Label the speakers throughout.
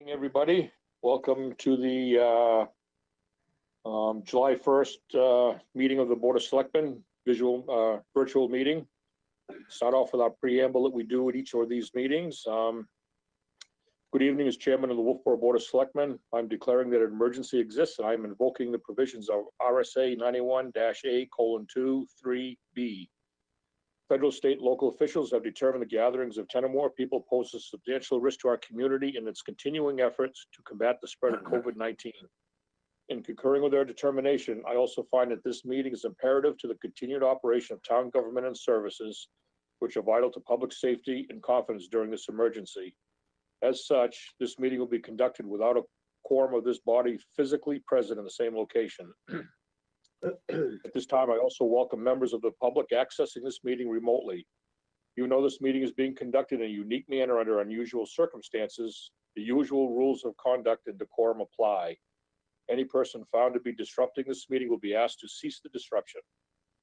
Speaker 1: Everybody, welcome to the July 1st meeting of the Board of Selectmen, virtual meeting. Start off with our preamble that we do at each of these meetings. Good evening, as Chairman of the Wolfeboro Board of Selectmen. I'm declaring that an emergency exists and I'm invoking the provisions of RSA 91-A:2, 3B. Federal, state, local officials have determined the gatherings of 10 or more people pose a substantial risk to our community in its continuing efforts to combat the spread of COVID-19. In concurring with their determination, I also find that this meeting is imperative to the continued operation of town government and services, which are vital to public safety and confidence during this emergency. As such, this meeting will be conducted without a quorum of this body physically present in the same location. At this time, I also welcome members of the public accessing this meeting remotely. You know this meeting is being conducted in a unique manner under unusual circumstances. The usual rules of conduct and decorum apply. Any person found to be disrupting this meeting will be asked to cease the disruption.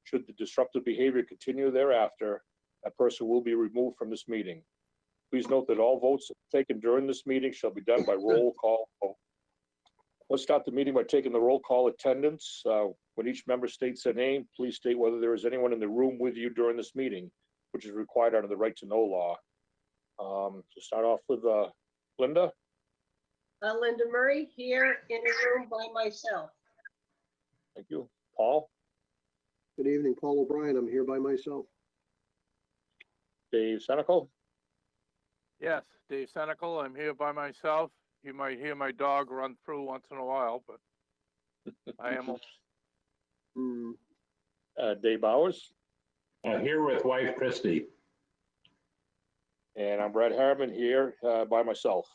Speaker 1: Should the disruptive behavior continue thereafter, that person will be removed from this meeting. Please note that all votes taken during this meeting shall be done by roll call vote. Let's start the meeting by taking the roll call attendance. When each member states their name, please state whether there is anyone in the room with you during this meeting, which is required under the right to know law. To start off with Linda.
Speaker 2: Linda Murray, here in a room by myself.
Speaker 1: Thank you. Paul.
Speaker 3: Good evening, Paul O'Brien. I'm here by myself.
Speaker 1: Dave Senecal.
Speaker 4: Yes, Dave Senecal. I'm here by myself. You might hear my dog run through once in a while, but I am.
Speaker 1: Dave Bowers.
Speaker 5: Here with wife Christy.
Speaker 1: And I'm Brad Harriman here by myself.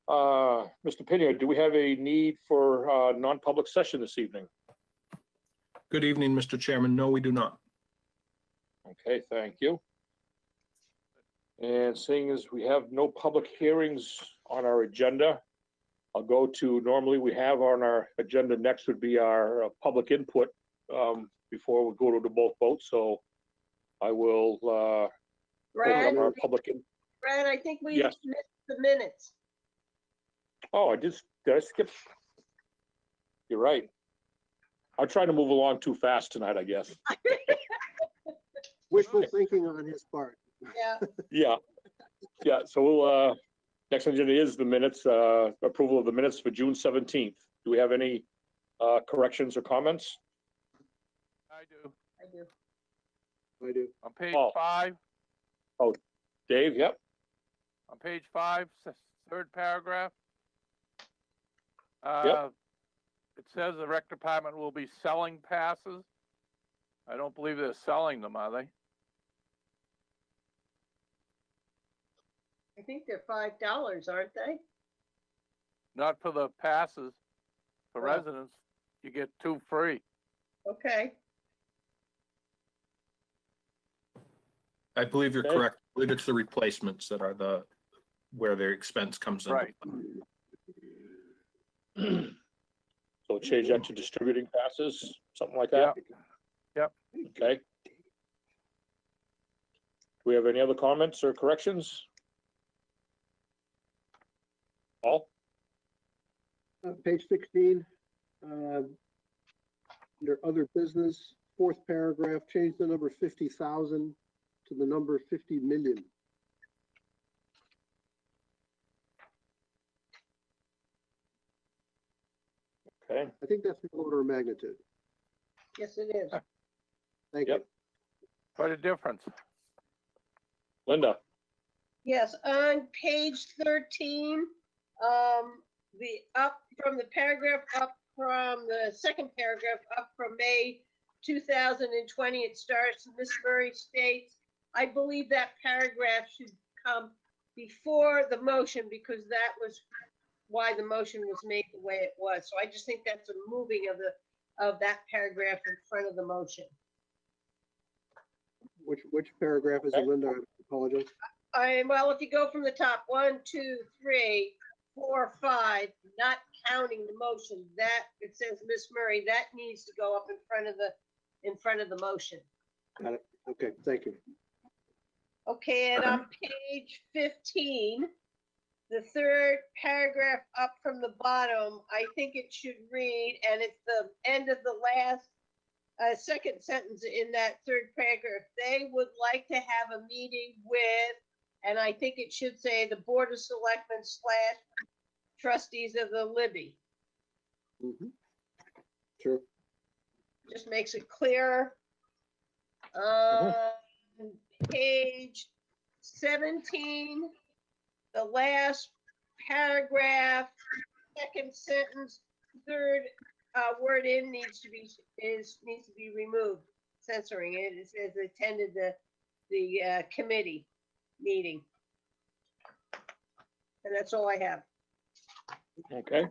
Speaker 1: Mr. Pena, do we have a need for non-public session this evening?
Speaker 6: Good evening, Mr. Chairman. No, we do not.
Speaker 1: Okay, thank you. And seeing as we have no public hearings on our agenda, I'll go to, normally we have on our agenda next would be our public input before we go to the both votes. So I will
Speaker 2: Brad,
Speaker 1: our public input.
Speaker 2: Brad, I think we
Speaker 1: Yes.
Speaker 2: missed the minutes.
Speaker 1: Oh, did I skip? You're right. I'm trying to move along too fast tonight, I guess.
Speaker 3: Wishful thinking on his part.
Speaker 2: Yeah.
Speaker 1: Yeah. So we'll, next agenda is the minutes, approval of the minutes for June 17th. Do we have any corrections or comments?
Speaker 4: I do.
Speaker 3: I do.
Speaker 4: On page
Speaker 1: Oh.
Speaker 4: 5.
Speaker 1: Dave, yep.
Speaker 4: On page 5, third paragraph.
Speaker 1: Yep.
Speaker 4: It says the rec department will be selling passes. I don't believe they're selling them, are they?
Speaker 2: I think they're $5, aren't they?
Speaker 4: Not for the passes. For
Speaker 2: Oh.
Speaker 4: residents, you get 2 free.
Speaker 2: Okay.
Speaker 6: I believe you're
Speaker 1: Okay.
Speaker 6: correct. I believe it's the replacements that are where their expense comes in.
Speaker 4: Right.
Speaker 1: So change that to distributing passes, something like that?
Speaker 4: Yep.
Speaker 1: Okay. Do we have any other comments or corrections? Paul?
Speaker 3: Page 16, under other business, fourth paragraph, change the number 50,000 to the number 50 million.
Speaker 1: Okay.
Speaker 3: I think that's the order of magnitude.
Speaker 2: Yes, it is.
Speaker 3: Thank
Speaker 1: Yep.
Speaker 3: you.
Speaker 4: Quite a difference.
Speaker 1: Linda?
Speaker 2: Yes, on page 13, the up from the paragraph up from the second paragraph up from May 2020, it starts, Miss Murray states, I believe that paragraph should come before the motion because that was why the motion was made the way it was. So I just think that's a moving of that paragraph in front of the motion.
Speaker 3: Which paragraph is it, Linda? I apologize.
Speaker 2: Well, if you go from the top, 1, 2, 3, 4, 5, not counting the motion, that it says Miss Murray, that needs to go up in front of the motion.
Speaker 3: Got it. Okay, thank you.
Speaker 2: Okay, and on page 15, the third paragraph up from the bottom, I think it should read, and it's the end of the last second sentence in that third paragraph. They would like to have a meeting with, and I think it should say the Board of Selectmen / trustees of the Libby.
Speaker 3: Mhm. Sure.
Speaker 2: Just makes it clearer. Page 17, the last paragraph, second sentence, third word in needs to be removed. Censoring it. It says attended the committee meeting. And that's all I have.
Speaker 1: Okay.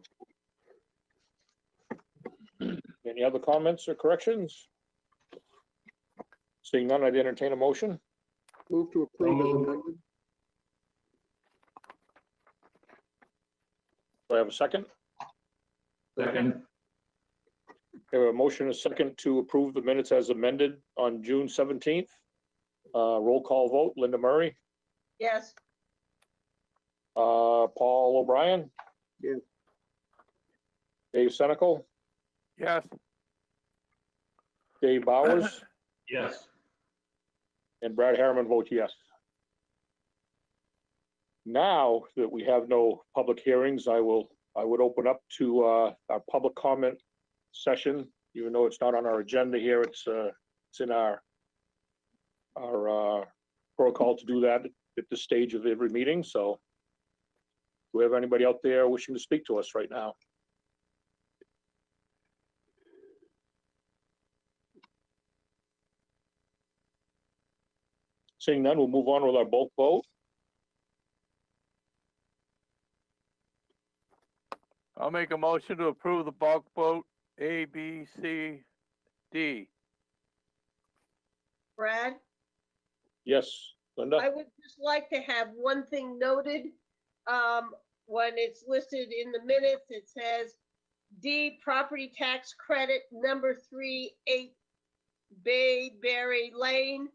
Speaker 1: Any other comments or corrections? Seeing none, I'd entertain a motion.
Speaker 3: Move to approve as
Speaker 5: moved.
Speaker 3: amended.
Speaker 1: Do I have a second?
Speaker 5: Second.
Speaker 1: We have a motion and a second to approve the minutes as amended on June 17th. Roll call vote, Linda Murray,
Speaker 2: Yes.
Speaker 1: Paul O'Brien.
Speaker 3: Yes.
Speaker 1: Dave Senical,
Speaker 4: Yes.
Speaker 1: Dave Bowers,
Speaker 5: Yes.
Speaker 1: and Brad Harriman votes yes. Now that we have no public hearings, I would open up to our public comment session. Even though it's not on our agenda here, it's in our protocol to do that at this stage of every meeting. So, do we have anybody out there wishing to speak to us right now? Seeing none, we'll move on with our bulk vote.
Speaker 4: I'll make a motion to approve the bulk vote A, B, C, D.
Speaker 2: Brad?
Speaker 1: Yes, Linda?
Speaker 2: I would just like to have one thing noted. When it's listed in the minutes, it says D, property tax credit number 38 Bayberry Lane.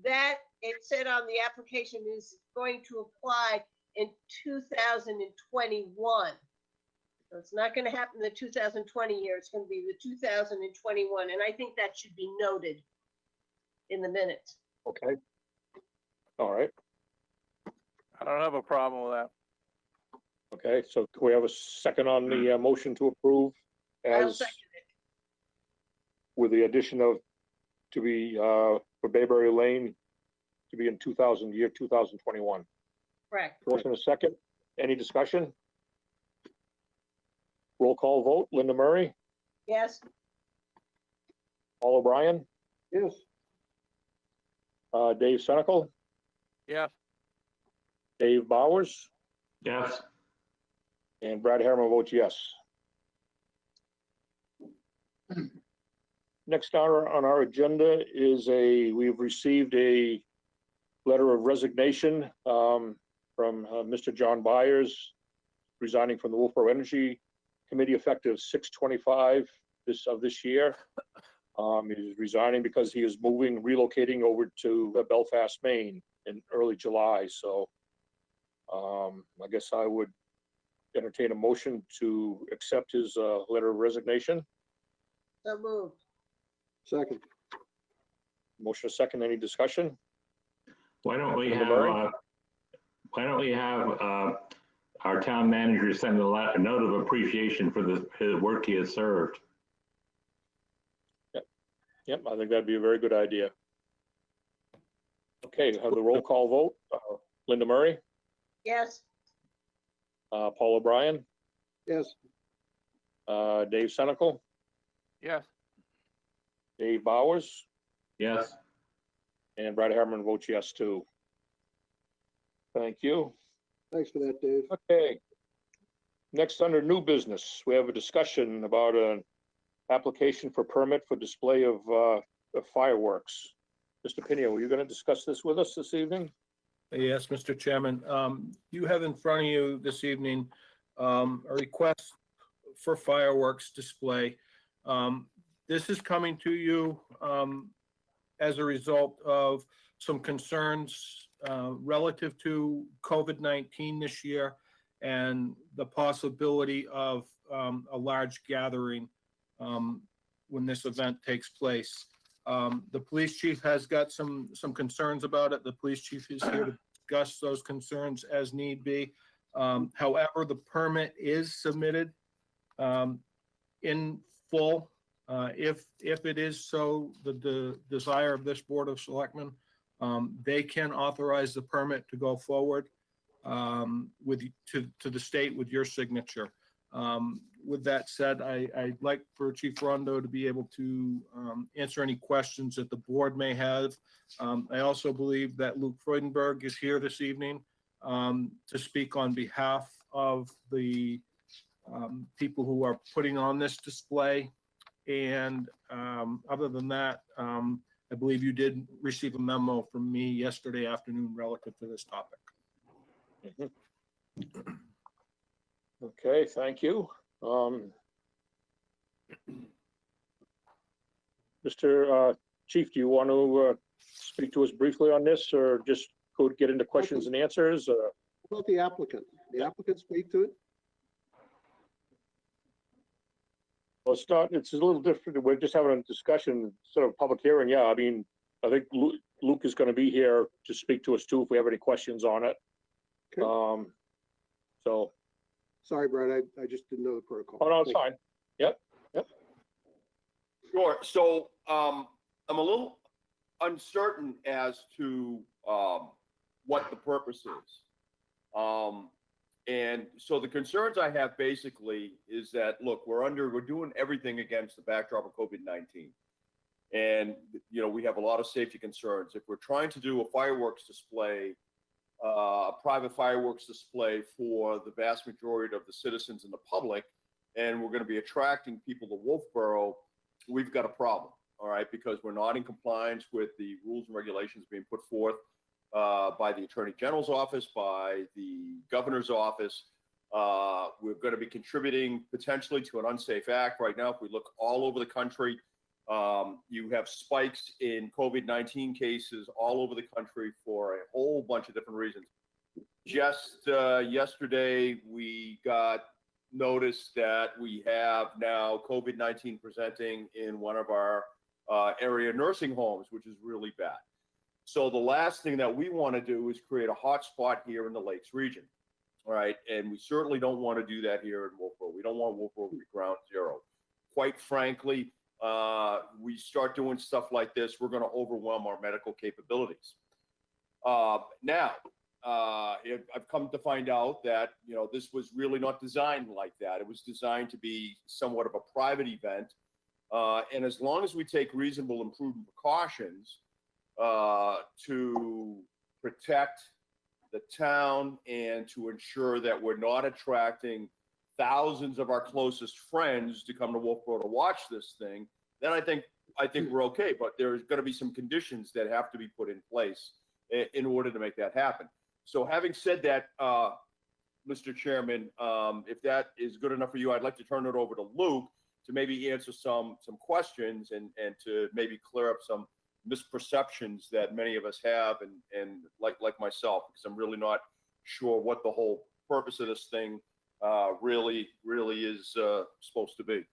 Speaker 2: That it said on the application is going to apply in 2021. So it's not going to happen in the 2020 year. It's going to be the 2021. And I think that should be noted in the minutes.
Speaker 1: Okay. All right.
Speaker 4: I don't have a problem with that.
Speaker 1: Okay, so can we have a second on the motion to approve
Speaker 2: I'll
Speaker 1: as
Speaker 2: second it.
Speaker 1: with the addition of to be for Bayberry Lane to be in 2021?
Speaker 2: Correct.
Speaker 1: Motion a second. Any discussion? Roll call vote. Linda Murray,
Speaker 2: Yes.
Speaker 1: Paul O'Brien,
Speaker 3: Yes.
Speaker 1: Dave Senical,
Speaker 4: Yes.
Speaker 1: Dave Bowers,
Speaker 5: Yes.
Speaker 1: and Brad Harriman votes yes. Next on our agenda is we've received a letter of resignation from Mr. John Byers, resigning from the Wolfeboro Energy Committee effective 6/25 this year. He's resigning because he is relocating over to Belfast, Maine in early July. So I guess I would entertain a motion to accept his letter of resignation.
Speaker 2: So moved.
Speaker 3: Second.
Speaker 1: Motion a second. Any discussion?
Speaker 5: Why don't we
Speaker 1: Linda
Speaker 5: have,
Speaker 1: Murray?
Speaker 5: Our town manager send a note of appreciation for his work he has served?
Speaker 1: Yep, I think that'd be a very good idea. Okay, have the roll call vote. Linda Murray,
Speaker 2: Yes.
Speaker 1: Paul O'Brien,
Speaker 3: Yes.
Speaker 1: Dave Senical,
Speaker 4: Yes.
Speaker 1: Dave Bowers,
Speaker 5: Yes.
Speaker 1: and Brad Harriman votes yes too. Thank you.
Speaker 3: Thanks for that, Dave.
Speaker 1: Okay. Next, under new business, we have a discussion about an application for permit for display of fireworks. Mr. Pino, are you going to discuss this with us this evening?
Speaker 6: Yes, Mr. Chairman. You have in front of you this evening a request for fireworks display. This is coming to you as a result of some concerns relative to COVID-19 this year. and the possibility of a large gathering when this event takes place. The police chief has got some concerns about it. The police chief is here to discuss those concerns as need be. However, the permit is submitted in full. If it is so the desire of this Board of Selectmen, they can authorize the permit to go forward to the state with your signature. With that said, I'd like for Chief Rondo to be able to answer any questions that the board may have. I also believe that Luke Freudenberg is here this evening to speak on behalf of the people who are putting on this display. And other than that, I believe you did receive a memo from me yesterday afternoon relative to this topic.
Speaker 1: Okay, thank you. Mr. Chief, do you want to speak to us briefly on this, or just go get into questions and answers?
Speaker 3: How about the applicant? The applicant speak to it?
Speaker 1: Well, it's a little different. We're just having a discussion, sort of public hearing. Yeah, I mean, I think Luke is going to be here to speak to us too if we have any questions on it.
Speaker 3: Okay.
Speaker 1: So.
Speaker 3: Sorry, Brad, I just didn't know the protocol.
Speaker 1: Oh, no, it's fine. Yep.
Speaker 7: Sure. So I'm a little uncertain as to what the purpose is. And so the concerns I have basically is that, look, we're doing everything against the backdrop of COVID-19. And, you know, we have a lot of safety concerns. If we're trying to do a fireworks display, a private fireworks display for the vast majority of the citizens and the public, and we're going to be attracting people to Wolfeboro, we've got a problem, all right, because we're not in compliance with the rules and regulations being put forth by the Attorney General's office, by the Governor's office. We're going to be contributing potentially to an unsafe act. Right now, if we look all over the country, you have spikes in COVID-19 cases all over the country for a whole bunch of different reasons. Just yesterday, we got notice that we have now COVID-19 presenting in one of our area nursing homes, which is really bad. So the last thing that we want to do is create a hot spot here in the Lakes region, all right? And we certainly don't want to do that here in Wolfeboro. We don't want Wolfeboro to be ground zero. Quite frankly, we start doing stuff like this, we're going to overwhelm our medical capabilities. Now, I've come to find out that, you know, this was really not designed like that. It was designed to be somewhat of a private event. And as long as we take reasonable and prudent precautions to protect the town and to ensure that we're not attracting thousands of our closest friends to come to Wolfeboro to watch this thing, then I think we're okay. But there's going to be some conditions that have to be put in place in order to make that happen. So having said that, Mr. Chairman, if that is good enough for you, I'd like to turn it over to Luke to maybe answer some questions and to maybe clear up some misperceptions that many of us have, and like myself, because I'm really not sure what the whole purpose of this thing really is supposed to be.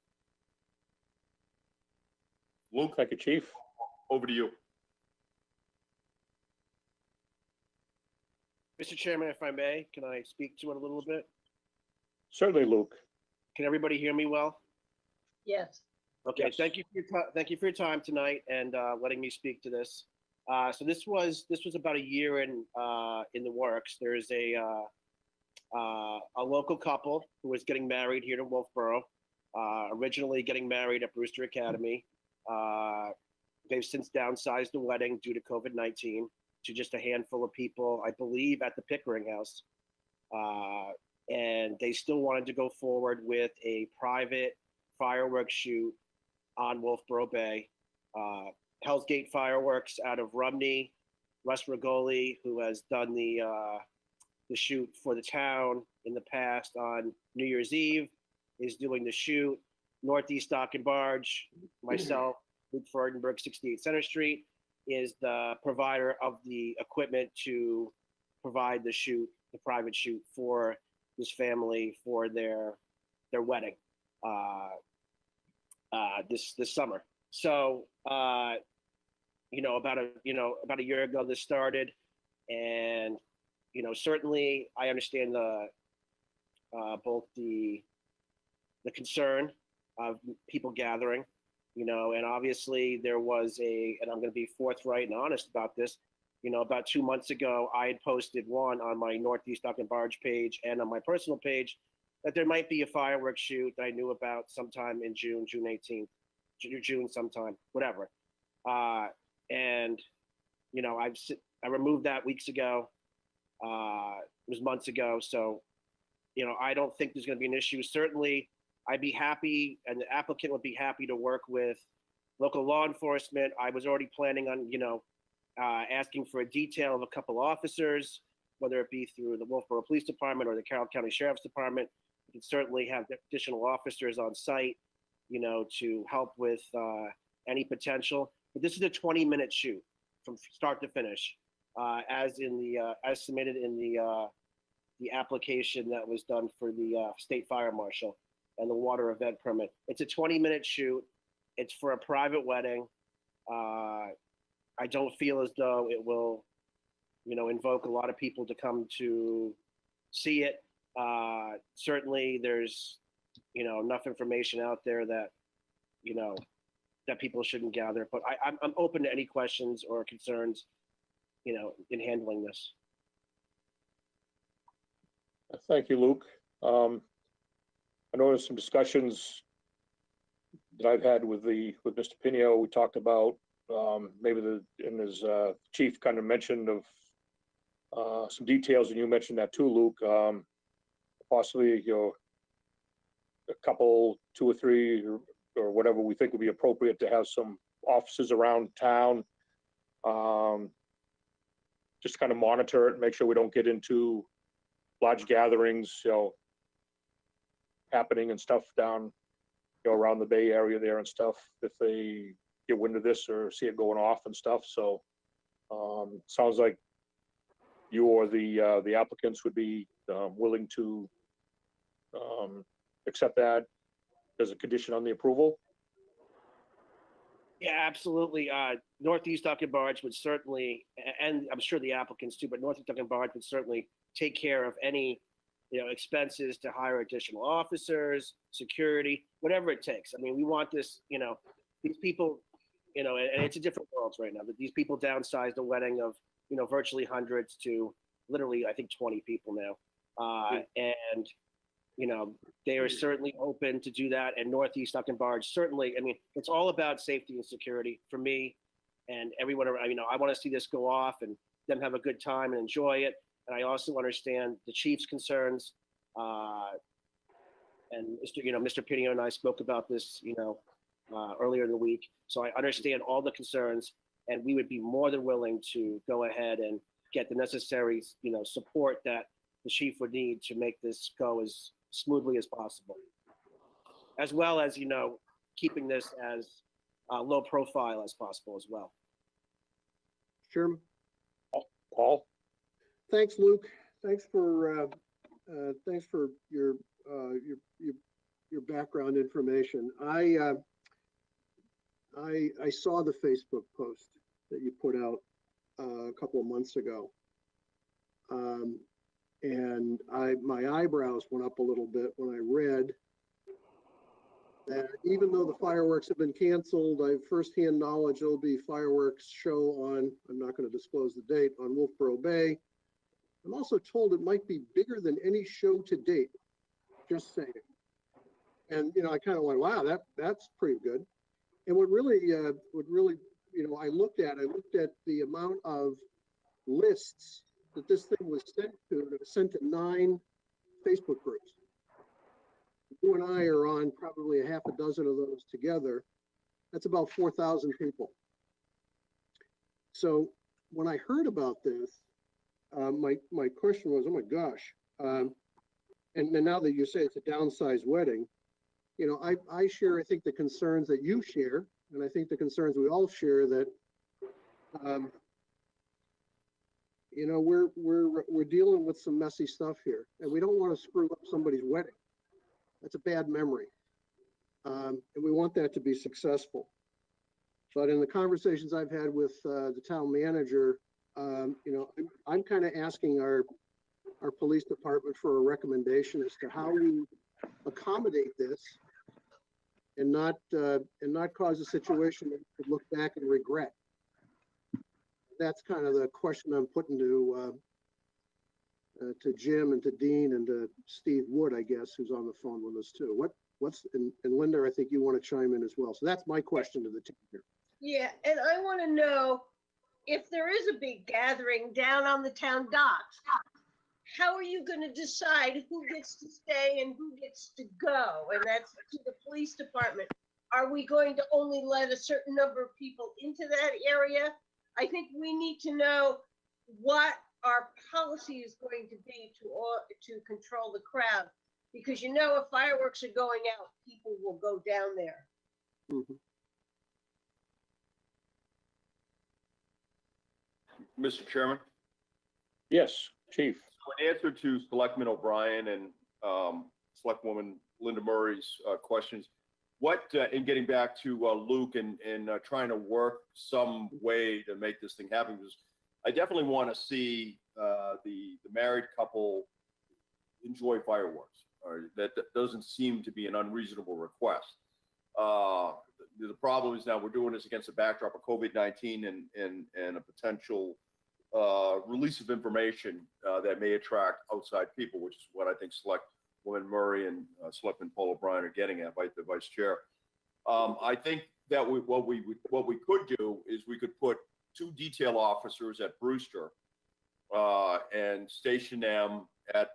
Speaker 7: Luke,
Speaker 1: Thank you, Chief.
Speaker 7: over to you.
Speaker 8: Mr. Chairman, if I may, can I speak to it a little bit?
Speaker 1: Certainly, Luke.
Speaker 8: Can everybody hear me well?
Speaker 2: Yes.
Speaker 8: Okay,
Speaker 1: Yes.
Speaker 8: thank you for your time tonight and letting me speak to this. So this was about a year in the works. There's a local couple who was getting married here to Wolfeboro, originally getting married at Brewster Academy. They've since downsized the wedding due to COVID-19 to just a handful of people, I believe, at the Pickering House. And they still wanted to go forward with a private fireworks shoot on Wolfeboro Bay. Hell's Gate Fireworks out of Rumney, Russ Rigoli, who has done the shoot for the town in the past on New Year's Eve, is doing the shoot. Northeast Dock and Barge, myself, Luke Freudenberg, 68 Center Street, is the provider of the equipment to provide the shoot, the private shoot for this family for their wedding this summer. So about a year ago this started, and certainly I understand both the concern of people gathering, and obviously there was and I'm going to be forthright and honest about this. About 2 months ago, I had posted one on my Northeast Dock and Barge page and on my personal page that there might be a fireworks shoot that I knew about sometime in June 18th, June sometime, whatever. And I removed that weeks ago. It was months ago. So, I don't think there's going to be an issue. Certainly, I'd be happy, and the applicant would be happy to work with local law enforcement. I was already planning on, asking for a detail of a couple officers, whether it be through the Wolfeboro Police Department or the Carroll County Sheriff's Department. We can certainly have additional officers on site, to help with any potential. But this is a 20-minute shoot from start to finish, as submitted in the application that was done for the state fire marshal and the water event permit. It's a 20-minute shoot. It's for a private wedding. I don't feel as though it will, invoke a lot of people to come to see it. Certainly there's, enough information out there that, that people shouldn't gather, but I'm open to any questions or concerns, in handling this.
Speaker 1: Thank you, Luke. I know there's some discussions that I've had with Mr. Pino. We talked about maybe and as chief kind of mentioned of some details, and you mentioned that too, Luke. Possibly, a couple, 2 or 3, or whatever we think would be appropriate to have some officers around town. Just kind of monitor it, make sure we don't get into large gatherings, happening and stuff down, around the Bay Area there and stuff, if they get wind of this or see it going off and stuff. So, sounds like you or the applicants would be willing to accept that as a condition on the approval.
Speaker 8: Yeah, absolutely. Northeast Dock and Barge would certainly, and I'm sure the applicants too, but Northeast Dock and Barge would certainly take care of any, expenses to hire additional officers, security, whatever it takes. I mean, we want this, these people, and it's a different world right now, but these people downsized a wedding of, virtually hundreds to literally, I think, 20 people now. And, they are certainly open to do that. And Northeast Dock and Barge, certainly, I mean, it's all about safety and security for me and everyone around. I want to see this go off and them have a good time and enjoy it. And I also understand the chief's concerns. And Mr. Pino and I spoke about this, earlier in the week. So I understand all the concerns, and we would be more than willing to go ahead and get the necessary, support that the chief would need to make this go as smoothly as possible, as well as, keeping this as low profile as possible as well.
Speaker 3: Sure.
Speaker 1: Paul?
Speaker 3: Thanks, Luke. Thanks for your background information. I saw the Facebook post that you put out a couple of months ago, and my eyebrows went up a little bit when I read that even though the fireworks have been canceled, I have firsthand knowledge there'll be fireworks show on, I'm not going to disclose the date, on Wolfeboro Bay. I'm also told it might be bigger than any show to date. Just saying. And I kind of went, wow, that's pretty good. And what really, I looked at the amount of lists that this thing was sent to. It was sent to 9 Facebook groups. You and I are on probably a half a dozen of those together. That's about 4,000 people. So when I heard about this, my question was, oh my gosh. And now that you say it's a downsized wedding, I share, I think, the concerns that you share, and I think the concerns we all share, that You know, we're dealing with some messy stuff here, and we don't want to screw up somebody's wedding. That's a bad memory. And we want that to be successful. But in the conversations I've had with the town manager, you know, I'm kind of asking our police department for a recommendation as to how we accommodate this and not cause a situation that we could look back and regret. That's kind of the question I'm putting to Jim and to Dean and to Steve Wood, I guess, who's on the phone with us too. And Linda, I think you want to chime in as well. So that's my question to the team here.
Speaker 2: Yeah, and I want to know if there is a big gathering down on the town docks, how are you going to decide who gets to stay and who gets to go? And that's to the police department. Are we going to only let a certain number of people into that area? I think we need to know what our policy is going to be to control the crowd. Because you know, if fireworks are going out, people will go down there.
Speaker 3: Mhm.
Speaker 7: Mr. Chairman,
Speaker 1: Yes, Chief.
Speaker 7: in answer to Selectman O'Brien and Selectwoman Linda Murray's questions, in getting back to Luke and trying to work some way to make this thing happen, because I definitely want to see the married couple enjoy fireworks. That doesn't seem to be an unreasonable request. The problem is now we're doing this against the backdrop of COVID-19 and a potential release of information that may attract outside people, which is what I think Selectwoman Murray and Selectman Paul O'Brien are getting at, the Vice Chair. I think that what we could do is we could put 2 detail officers at Brewster and station them at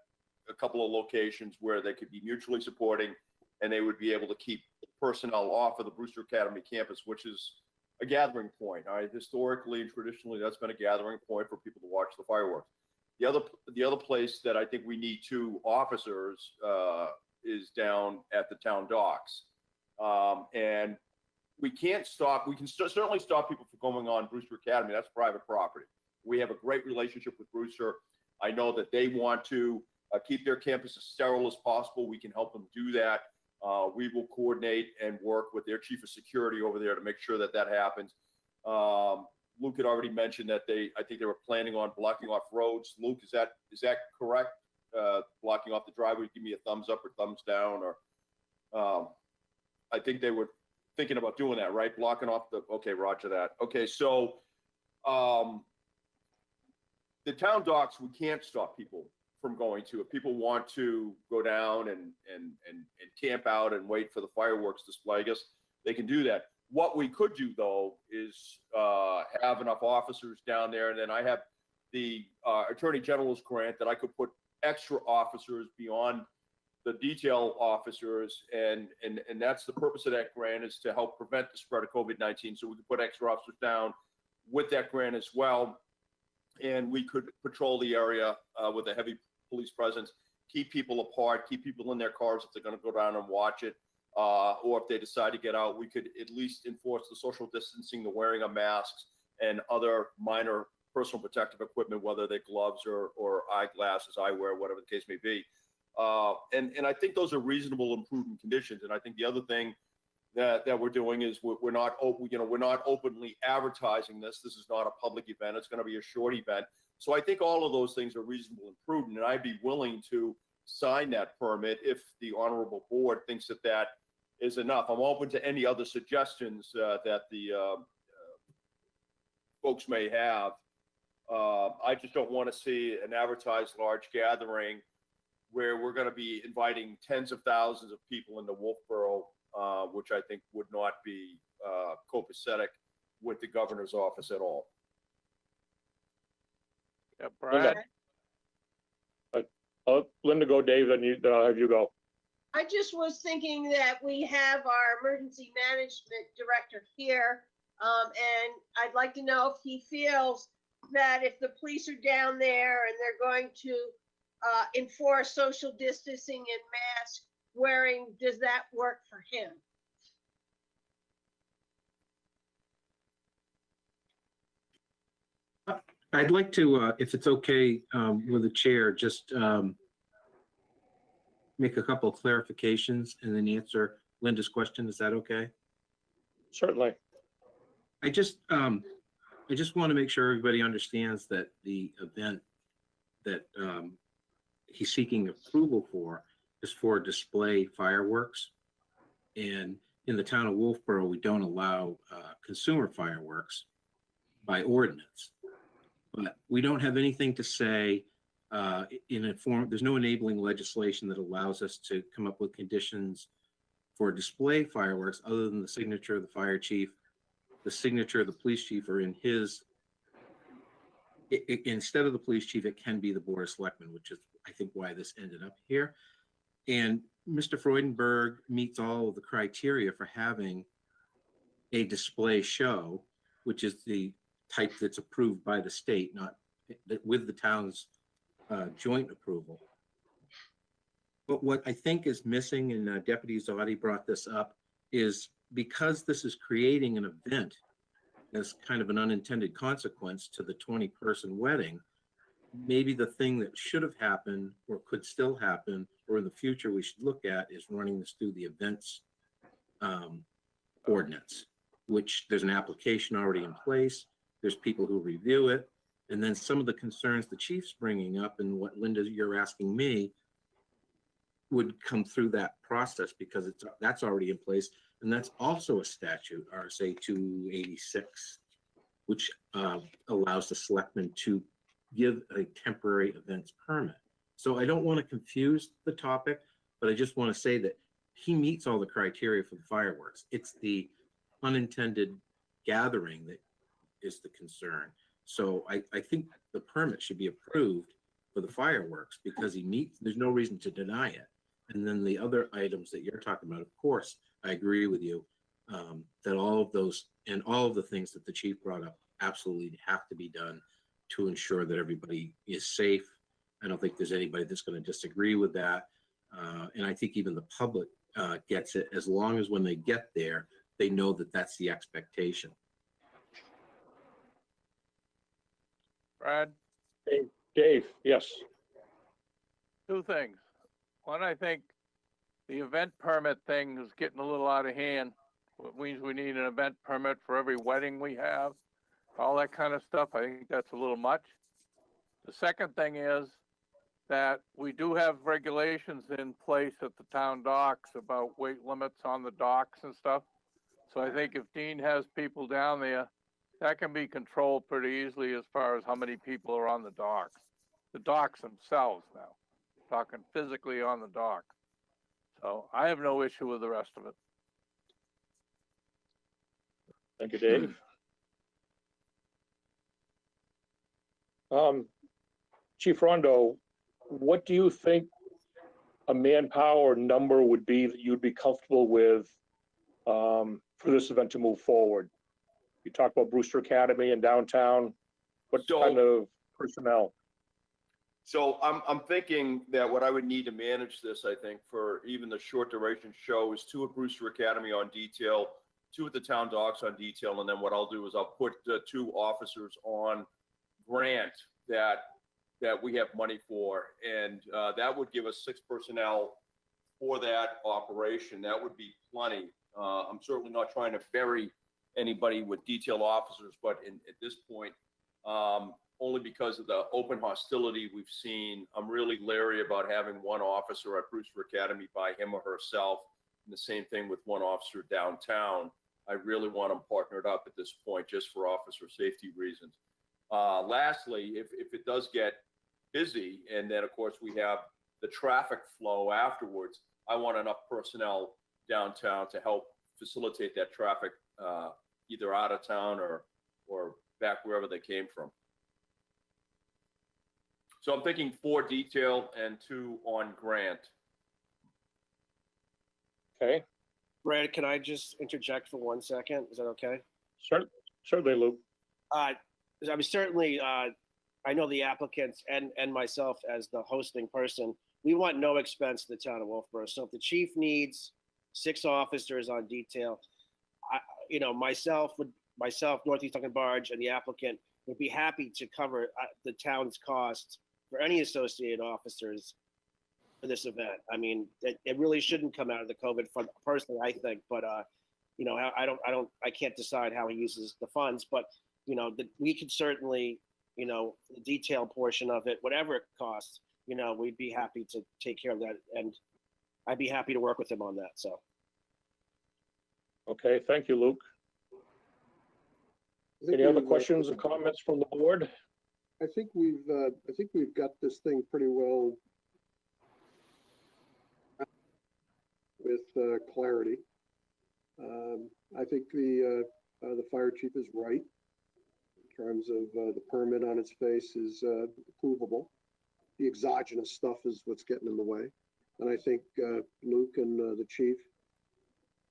Speaker 7: a couple of locations where they could be mutually supporting, and they would be able to keep personnel off of the Brewster Academy campus, which is a gathering point. Historically and traditionally, that's been a gathering point for people to watch the fireworks. The other place that I think we need 2 officers is down at the town docks. And we can certainly stop people from going on Brewster Academy. That's private property. We have a great relationship with Brewster. I know that they want to keep their campus as sterile as possible. We can help them do that. We will coordinate and work with their chief of security over there to make sure that happens. Luke had already mentioned that I think they were planning on blocking off roads. Luke, is that correct? Blocking off the driveway, give me a thumbs up or thumbs down, or I think they were thinking about doing that, right? Blocking off okay, roger that. Okay, so the town docks, we can't stop people from going to. If people want to go down and camp out and wait for the fireworks display, I guess they can do that. What we could do, though, is have enough officers down there, and then I have the Attorney General's grant that I could put extra officers beyond the detail officers, and that's the purpose of that grant, is to help prevent the spread of COVID-19. So we could put extra officers down with that grant as well, and we could patrol the area with a heavy police presence, keep people apart, keep people in their cars if they're going to go down and watch it, or if they decide to get out, we could at least enforce the social distancing, the wearing of masks, and other minor personal protective equipment, whether they're gloves or eyeglasses, eyewear, whatever the case may be. And I think those are reasonable and prudent conditions. And I think the other thing that we're doing is we're not openly advertising this. This is not a public event. It's going to be a short event. So I think all of those things are reasonable and prudent, and I'd be willing to sign that permit if the honorable board thinks that is enough. I'm open to any other suggestions that the folks may have. I just don't want to see an advertised large gathering where we're going to be inviting tens of thousands of people into Wolfeboro, which I think would not be copacetic with the governor's office at all.
Speaker 4: Yeah, Brad?
Speaker 1: Linda, go, Dave, then I'll have you go.
Speaker 2: I just was thinking that we have our emergency management director here, and I'd like to know if he feels that if the police are down there and they're going to enforce social distancing and mask wearing, does that work for him?
Speaker 9: I'd like to, if it's okay with the chair, just make a couple of clarifications and then answer Linda's question. Is that okay?
Speaker 1: Certainly.
Speaker 9: I just want to make sure everybody understands that the event that he's seeking approval for is for display fireworks. And in the town of Wolfeboro, we don't allow consumer fireworks by ordinance. But we don't have anything to say in a form, there's no enabling legislation that allows us to come up with conditions for display fireworks other than the signature of the fire chief, the signature of the police chief, or in his, instead of the police chief, it can be the Board of Selectmen, which is, I think, why this ended up here. And Mr. Freudenberg meets all of the criteria for having a display show, which is the type that's approved by the state, not with the town's joint approval. But what I think is missing, and Deputy Zotti brought this up, is because this is creating an event as kind of an unintended consequence to the 20-person wedding, maybe the thing that should have happened or could still happen, or in the future we should look at, is running this through the events ordinance, which there's an application already in place. There's people who review it. And then some of the concerns the chief's bringing up and what, Linda, you're asking me, would come through that process because that's already in place. And that's also a statute, RSA 286, which allows the selectmen to give a temporary events permit. So I don't want to confuse the topic, but I just want to say that he meets all the criteria for the fireworks. It's the unintended gathering that is the concern. So I think the permit should be approved for the fireworks because he meets, there's no reason to deny it. And then the other items that you're talking about, of course, I agree with you that all of those and all of the things that the chief brought up absolutely have to be done to ensure that everybody is safe. I don't think there's anybody that's going to disagree with that. And I think even the public gets it, as long as when they get there, they know that that's the expectation.
Speaker 4: Brad?
Speaker 1: Dave, yes.
Speaker 4: Two things. One, I think the event permit thing is getting a little out of hand. It means we need an event permit for every wedding we have, all that kind of stuff. I think that's a little much. The second thing is that we do have regulations in place at the town docks about weight limits on the docks and stuff. So I think if Dean has people down there, that can be controlled pretty easily as far as how many people are on the docks. The docks themselves now, talking physically on the dock. So I have no issue with the rest of it.
Speaker 1: Thank you, Dave. Chief Rondo, what do you think a manpower number would be that you'd be comfortable with for this event to move forward? You talk about Brewster Academy and downtown. What kind of personnel?
Speaker 7: So I'm thinking that what I would need to manage this, I think, for even the short duration show is 2 at Brewster Academy on detail, 2 at the town docks on detail, and then what I'll do is I'll put 2 officers on grant that we have money for, and that would give us 6 personnel for that operation. That would be plenty. I'm certainly not trying to bury anybody with detail officers, but at this point, only because of the open hostility we've seen, I'm really leery about having 1 officer at Brewster Academy by him or herself, and the same thing with 1 officer downtown. I really want them partnered up at this point just for officer safety reasons. Lastly, if it does get busy, and then of course we have the traffic flow afterwards, I want enough personnel downtown to help facilitate that traffic either out of town or back wherever they came from. So I'm thinking 4 detail and 2 on grant.
Speaker 1: Okay.
Speaker 8: Brad, can I just interject for 1 second? Is that okay?
Speaker 1: Certainly, Lou.
Speaker 8: I mean, certainly, I know the applicants and myself as the hosting person, we want no expense to the town of Wolfeboro. So if the chief needs 6 officers on detail, myself, Northeast Duncan Barge, and the applicant would be happy to cover the town's cost for any associated officers for this event. I mean, it really shouldn't come out of the COVID fund, personally, I think, but, you know, I can't decide how he uses the funds, but, you know, we could certainly, you know, the detail portion of it, whatever it costs, you know, we'd be happy to take care of that. And I'd be happy to work with him on that, so.
Speaker 1: Okay, thank you, Luke.
Speaker 3: I think
Speaker 1: Any other
Speaker 3: we've,
Speaker 1: questions or comments from the board?
Speaker 3: I think we've got this thing pretty well with clarity. I think the fire chief is right in terms of the permit on its face is provable. The exogenous stuff is what's getting in the way. And I think Luke and the chief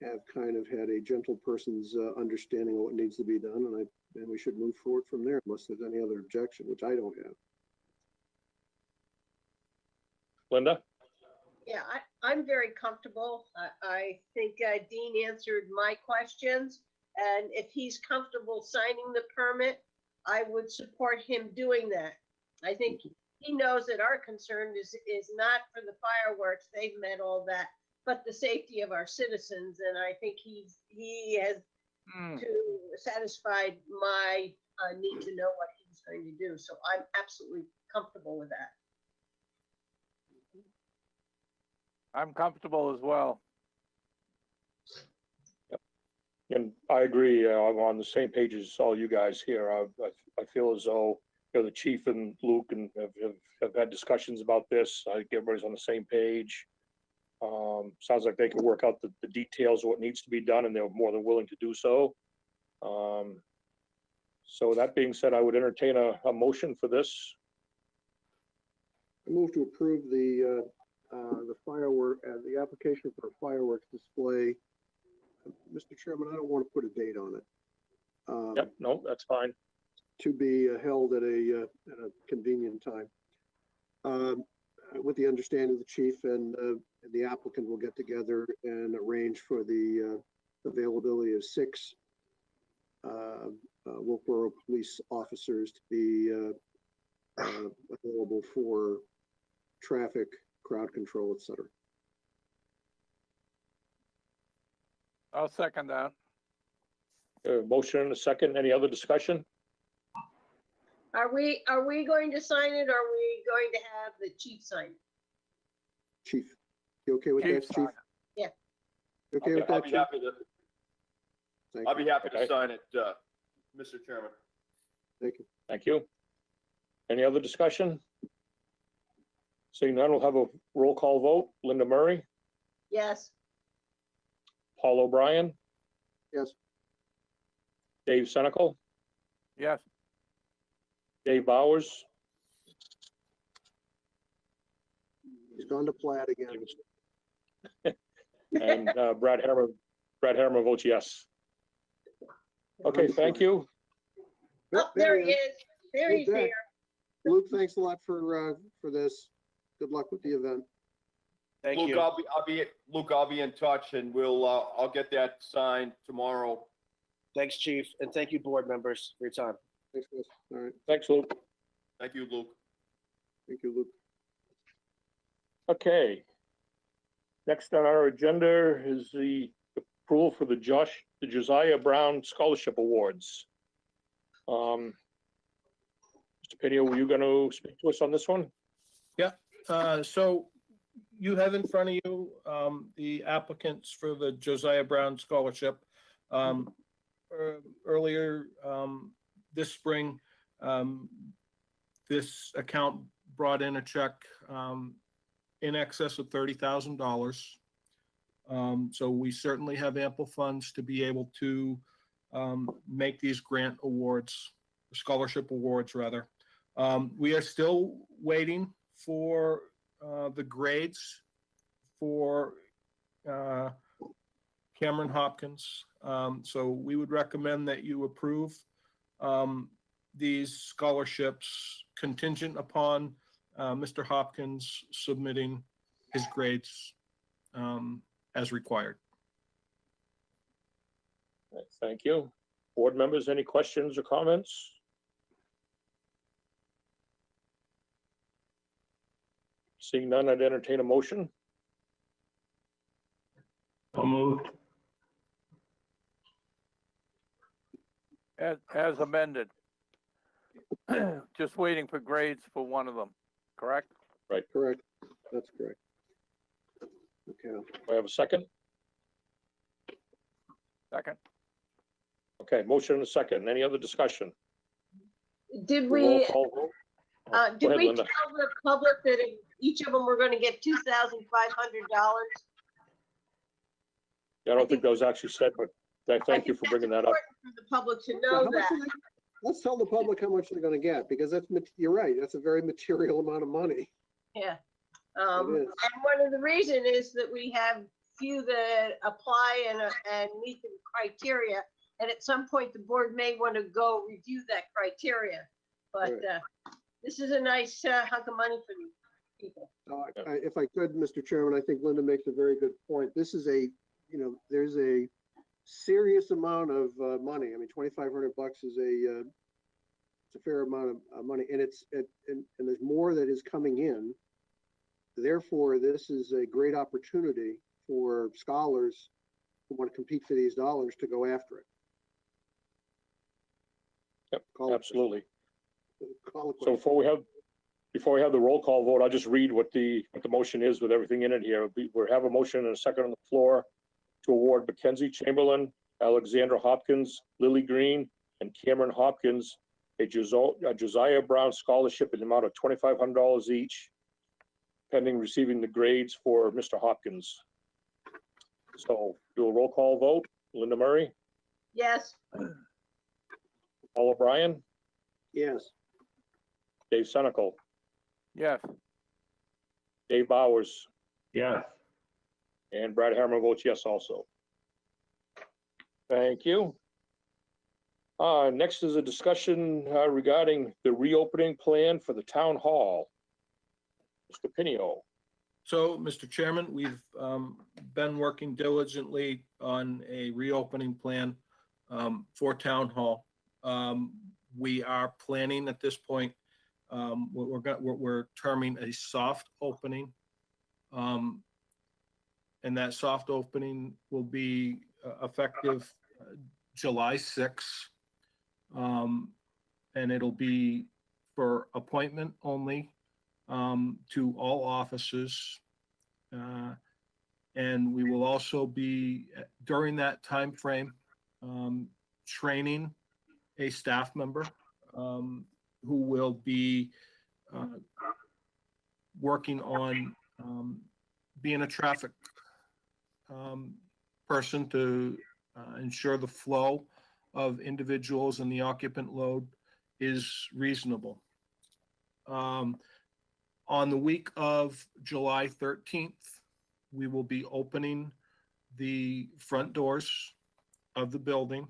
Speaker 3: have kind of had a gentle person's understanding of what needs to be done, and we should move forward from there unless there's any other objection, which I don't have.
Speaker 1: Linda?
Speaker 2: Yeah, I'm very comfortable. I think Dean answered my questions, and if he's comfortable signing the permit, I would support him doing that. I think he knows that our concern is not for the fireworks, they've met all that, but the safety of our citizens, and I think he has satisfied my need to know what he's going to do. So I'm absolutely comfortable with that.
Speaker 4: I'm comfortable as well.
Speaker 1: And I agree, I'm on the same page as all you guys here. I feel as though, you know, the chief and Luke and have had discussions about this. I think everybody's on the same page. Sounds like they can work out the details of what needs to be done, and they're more than willing to do so. So that being said, I would entertain a motion for this.
Speaker 3: I move to approve the application for a fireworks display. Mr. Chairman, I don't want to put a date on it.
Speaker 1: Yep, no, that's fine.
Speaker 3: To be held at a convenient time. With the understanding the chief and the applicant will get together and arrange for the availability of 6 Wolfeboro police officers to be available for traffic, crowd control, etc.
Speaker 4: I'll second that.
Speaker 1: Motion and a second. Any other discussion?
Speaker 2: Are we going to sign it, or are we going to have the chief sign it?
Speaker 3: Chief, you okay with that, Chief?
Speaker 2: Yeah.
Speaker 3: You okay with that,
Speaker 7: I'll be
Speaker 3: Chief?
Speaker 7: happy to,
Speaker 3: Thank
Speaker 7: I'll be happy to
Speaker 1: Okay.
Speaker 7: sign it, Mr. Chairman.
Speaker 3: Thank you.
Speaker 1: Thank you. Any other discussion? Seeing none, we'll have a roll call vote. Linda Murray,
Speaker 2: Yes.
Speaker 1: Paul O'Brien,
Speaker 3: Yes.
Speaker 1: Dave Senical,
Speaker 4: Yes,
Speaker 1: Dave Bowers,
Speaker 3: He's gone to Plaid again.
Speaker 1: and Brad Hammer. Brad Hammer votes yes. Okay, thank you.
Speaker 2: Oh, there he is. There he's
Speaker 3: Okay.
Speaker 2: here.
Speaker 3: Luke, thanks a lot for this. Good luck with the event.
Speaker 8: Thank
Speaker 7: Luke,
Speaker 8: you.
Speaker 7: I'll be in touch, and I'll get that signed tomorrow.
Speaker 8: Thanks, Chief. And thank you, board members, for your time.
Speaker 3: Thanks, guys. All right.
Speaker 1: Thanks, Luke.
Speaker 7: Thank you, Luke.
Speaker 3: Thank you, Luke.
Speaker 1: Okay. Next on our agenda is the approval for the Josiah Brown Scholarship Awards. Mr. Pinio, were you going to speak to us on this one?
Speaker 6: So you have in front of you the applicants for the Josiah Brown Scholarship. Earlier this spring, this account brought in a check in excess of $30,000. So we certainly have ample funds to be able to make these grant awards, scholarship awards rather. We are still waiting for the grades for Cameron Hopkins. So we would recommend that you approve these scholarships contingent upon Mr. Hopkins submitting his grades as required.
Speaker 1: Thank you. Board members, any questions or comments? Seeing none, I'd entertain a motion.
Speaker 5: So moved.
Speaker 4: As amended. Just waiting for grades for one of them, correct?
Speaker 3: Correct. That's correct. Okay.
Speaker 1: Do I have a second?
Speaker 4: Second.
Speaker 1: Okay, motion and a second. Any other discussion?
Speaker 2: Did
Speaker 1: Roll
Speaker 2: we,
Speaker 1: call vote. Go
Speaker 2: did
Speaker 1: ahead,
Speaker 2: we
Speaker 1: Linda.
Speaker 2: tell the public that each of them were gonna get $2,500?
Speaker 1: I don't think that was actually said, but thank you for bringing that up.
Speaker 2: For the public to
Speaker 3: Well,
Speaker 2: know
Speaker 3: how much
Speaker 2: that,
Speaker 3: are they- Let's tell the public how much they're gonna get, because you're right, that's a very material amount of money.
Speaker 2: yeah.
Speaker 3: It is.
Speaker 2: And one of the reason is that we have few that apply and meet the criteria. And at some point, the board may want to go review that criteria. But this is a nice hunk of money for these people.
Speaker 3: If I could, Mr. Chairman, I think Linda makes a very good point. This is there's a serious amount of money. I mean, $2,500 is it's a fair amount of money, and and there's more that is coming in. Therefore, this is a great opportunity for scholars who want to compete for these dollars to go after it.
Speaker 1: Yep,
Speaker 3: Call it-
Speaker 1: absolutely.
Speaker 3: call it
Speaker 1: So before we have the roll call vote, I'll just read what the motion is with everything in it here. We have a motion and a second on the floor to award Mackenzie Chamberlain, Alexandra Hopkins, Lily Green, and Cameron Hopkins a Josiah Brown scholarship in the amount of $2,500 each, pending receiving the grades for Mr. Hopkins. So do a roll call vote. Linda Murray,
Speaker 2: Yes,
Speaker 1: Paul O'Brien,
Speaker 3: Yes.
Speaker 1: Dave Senical,
Speaker 4: Yes.
Speaker 1: Dave Bowers,
Speaker 5: Yes.
Speaker 1: and Brad Hammer votes yes also. Thank you. Next is a discussion regarding the reopening plan for the town hall. Mr. Pinio.
Speaker 6: So, Mr. Chairman, we've been working diligently on a reopening plan for Town Hall. We are planning at this point, what we're terming a soft opening. And that soft opening will be effective July 6th. And it'll be for appointment only to all offices. And we will also be, during that time frame, training a staff member who will be working on being a traffic person to ensure the flow of individuals and the occupant load is reasonable. On the week of July 13th, we will be opening the front doors of the building.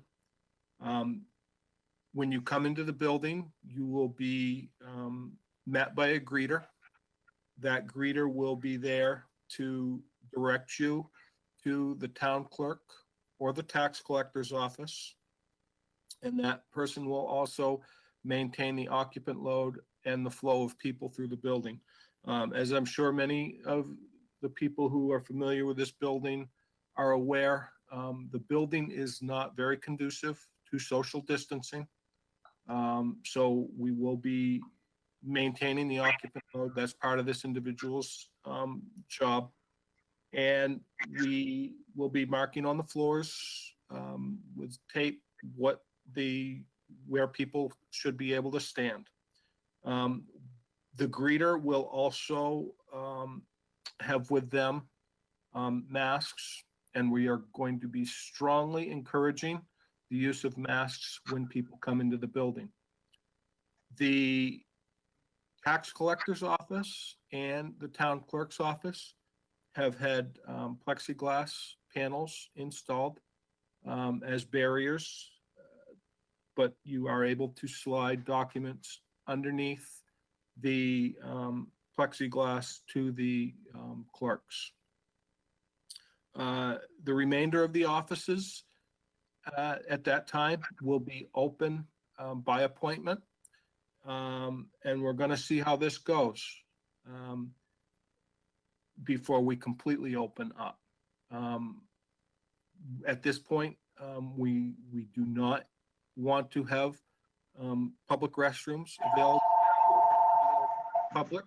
Speaker 6: When you come into the building, you will be met by a greeter. That greeter will be there to direct you to the town clerk or the tax collector's office. And that person will also maintain the occupant load and the flow of people through the building. As I'm sure many of the people who are familiar with this building are aware, the building is not very conducive to social distancing. So we will be maintaining the occupant load. That's part of this individual's job. And we will be marking on the floors with tape where people should be able to stand. The greeter will also have with them masks, and we are going to be strongly encouraging the use of masks when people come into the building. The tax collector's office and the town clerk's office have had plexiglass panels installed as barriers, but you are able to slide documents underneath the plexiglass to the clerks. The remainder of the offices at that time will be open by appointment, and we're going to see how this goes. before we completely open up. At this point, we do not want to have public restrooms available to the public,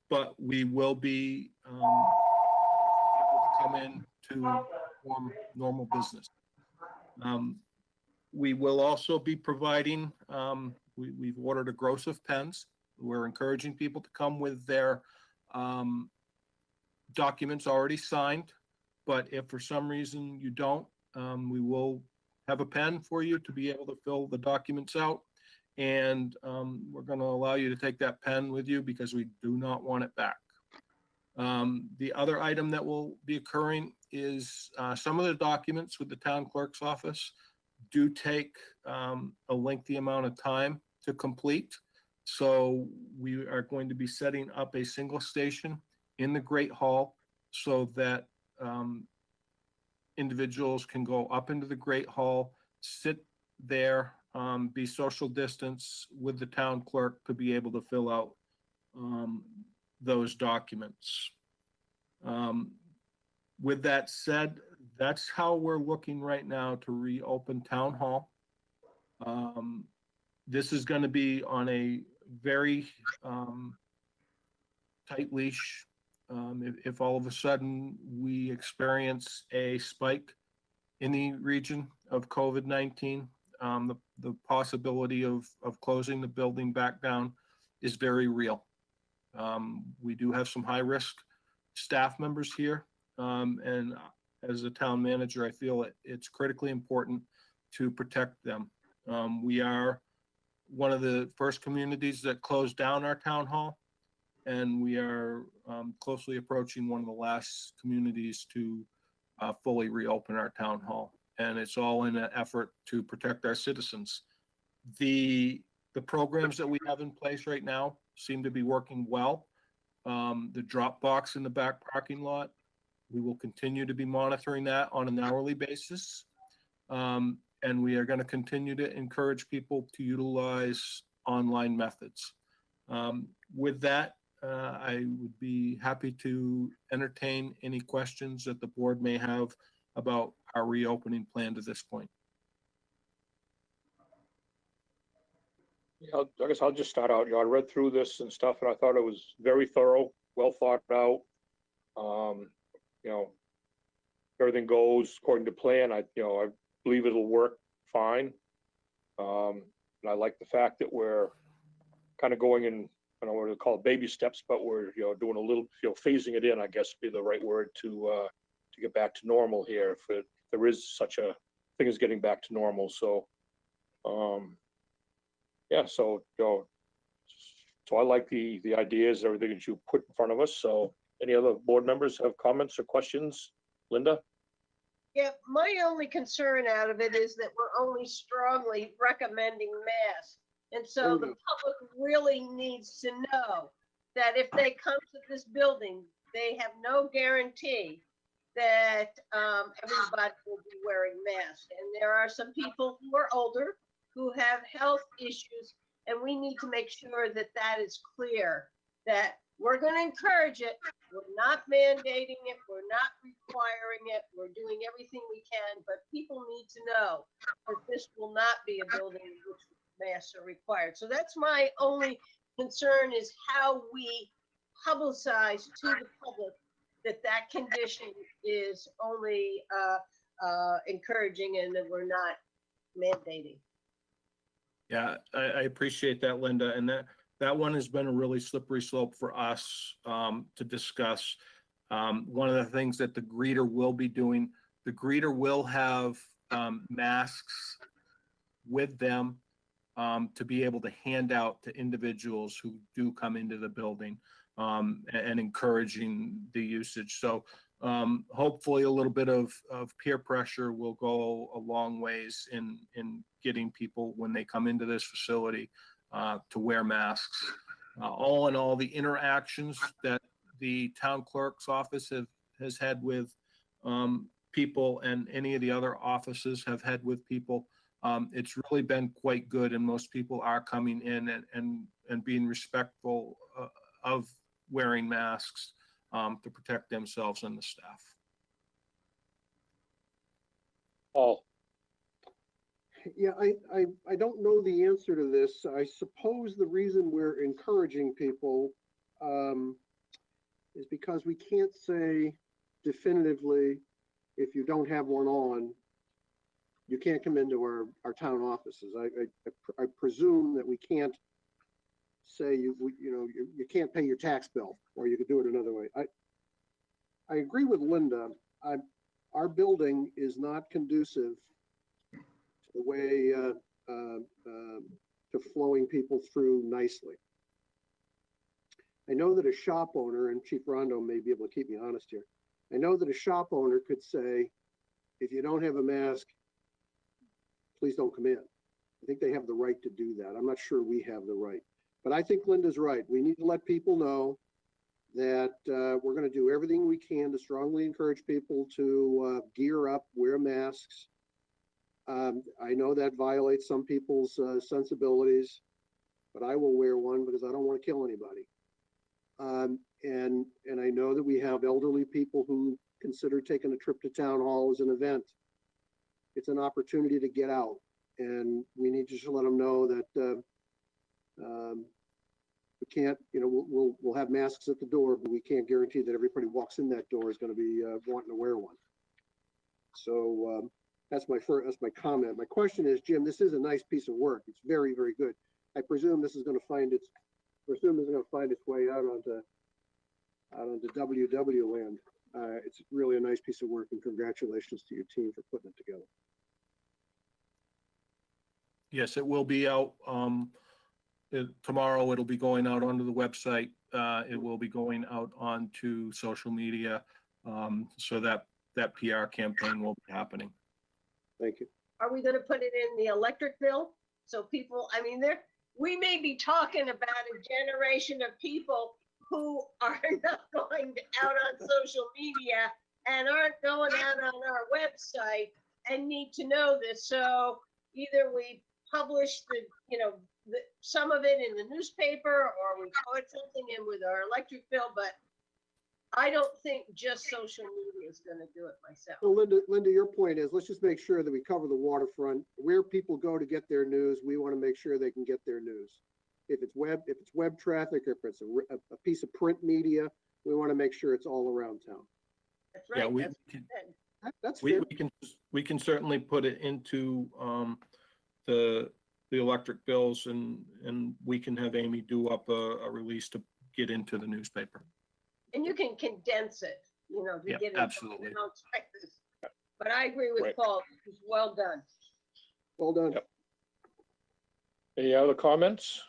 Speaker 6: but we will be able to come in to perform normal business. We will also be providing, we've ordered a gross of pens. We're encouraging people to come with their documents already signed. But if for some reason you don't, we will have a pen for you to be able to fill the documents out. And we're going to allow you to take that pen with you because we do not want it back. The other item that will be occurring is some of the documents with the town clerk's office do take a lengthy amount of time to complete. So we are going to be setting up a single station in the Great Hall so that individuals can go up into the Great Hall, sit there, be social distance with the town clerk to be able to fill out those documents. With that said, that's how we're looking right now to reopen Town Hall. This is going to be on a very tight leash. If all of a sudden we experience a spike in the region of COVID-19, the possibility of closing the building back down is very real. We do have some high-risk staff members here, and as a town manager, I feel it's critically important to protect them. We are one of the first communities that closed down our town hall, and we are closely approaching one of the last communities to fully reopen our town hall. And it's all in an effort to protect our citizens. The programs that we have in place right now seem to be working well. The drop box in the back parking lot, we will continue to be monitoring that on an hourly basis. And we are going to continue to encourage people to utilize online methods. With that, I would be happy to entertain any questions that the board may have about our reopening plan to this point.
Speaker 1: Yeah, I guess I'll just start out. I read through this and stuff, and I thought it was very thorough, well thought out. Everything goes according to plan. I believe it'll work fine. And I like the fact that we're kind of going in, I don't know what to call it, baby steps, but we're doing a little, phasing it in, I guess would be the right word to get back to normal here. If there is such a thing as getting back to normal, so yeah, so so I like the ideas, everything that you put in front of us. So any other board members have comments or questions? Linda?
Speaker 2: Yeah, my only concern out of it is that we're only strongly recommending masks. And so the public really needs to know that if they come to this building, they have no guarantee that everybody will be wearing masks. And there are some people who are older who have health issues, and we need to make sure that that is clear, that we're going to encourage it. We're not mandating it. We're not requiring it. We're doing everything we can, but people need to know that this will not be a building in which masks are required. So that's my only concern, is how we publicize to the public that that condition is only encouraging and that we're not mandating.
Speaker 6: Yeah, I appreciate that, Linda. And that one has been a really slippery slope for us to discuss. One of the things that the greeter will be doing, the greeter will have masks with them to be able to hand out to individuals who do come into the building, and encouraging the usage. So hopefully a little bit of peer pressure will go a long ways in getting people, when they come into this facility, to wear masks. All in all, the interactions that the town clerk's office has had with people, and any of the other offices have had with people, it's really been quite good, and most people are coming in and being respectful of wearing masks to protect themselves and the staff.
Speaker 1: Paul,
Speaker 3: Yeah, I don't know the answer to this. I suppose the reason we're encouraging people is because we can't say definitively, if you don't have one on, you can't come into our town offices. I presume that we can't say you can't pay your tax bill, or you could do it another way. I agree with Linda. Our building is not conducive to the way to flowing people through nicely. I know that a shop owner, and Chief Rondo may be able to keep me honest here, I know that a shop owner could say, if you don't have a mask, please don't come in. I think they have the right to do that. I'm not sure we have the right. But I think Linda's right. We need to let people know that we're going to do everything we can to strongly encourage people to gear up, wear masks. I know that violates some people's sensibilities, but I will wear one because I don't want to kill anybody. And I know that we have elderly people who consider taking a trip to town hall as an event. It's an opportunity to get out, and we need to just let them know that we can't, we'll have masks at the door, but we can't guarantee that everybody walks in that door is going to be wanting to wear one. So that's my comment. My question is, Jim, this is a nice piece of work. It's very, very good. I presume this is going to find its way out onto WW land. It's really a nice piece of work, and congratulations to your team for putting it together.
Speaker 6: Yes, it will be out tomorrow. It'll be going out onto the website. It will be going out onto social media, so that PR campaign will be happening.
Speaker 3: Thank you.
Speaker 2: Are we gonna put it in the electric bill? So people, I mean, we may be talking about a generation of people who are not going out on social media and aren't going out on our website and need to know this. So either we publish some of it in the newspaper, or we put something in with our electric bill, but I don't think just social media is going to do it myself.
Speaker 3: So Linda, your point is, let's just make sure that we cover the waterfront. Where people go to get their news, we want to make sure they can get their news. If it's web traffic, if it's a piece of print media, we want to make sure it's all around town.
Speaker 2: That's right.
Speaker 6: Yeah,
Speaker 3: That's fair.
Speaker 6: we can certainly put it into the electric bills, and we can have Amy do up a release to get into the newspaper.
Speaker 2: And you can condense it, to
Speaker 6: Yeah,
Speaker 2: get it.
Speaker 6: absolutely.
Speaker 2: But I agree with
Speaker 1: Right.
Speaker 2: Paul. It's well done.
Speaker 3: Well done.
Speaker 1: Yep. Any other comments?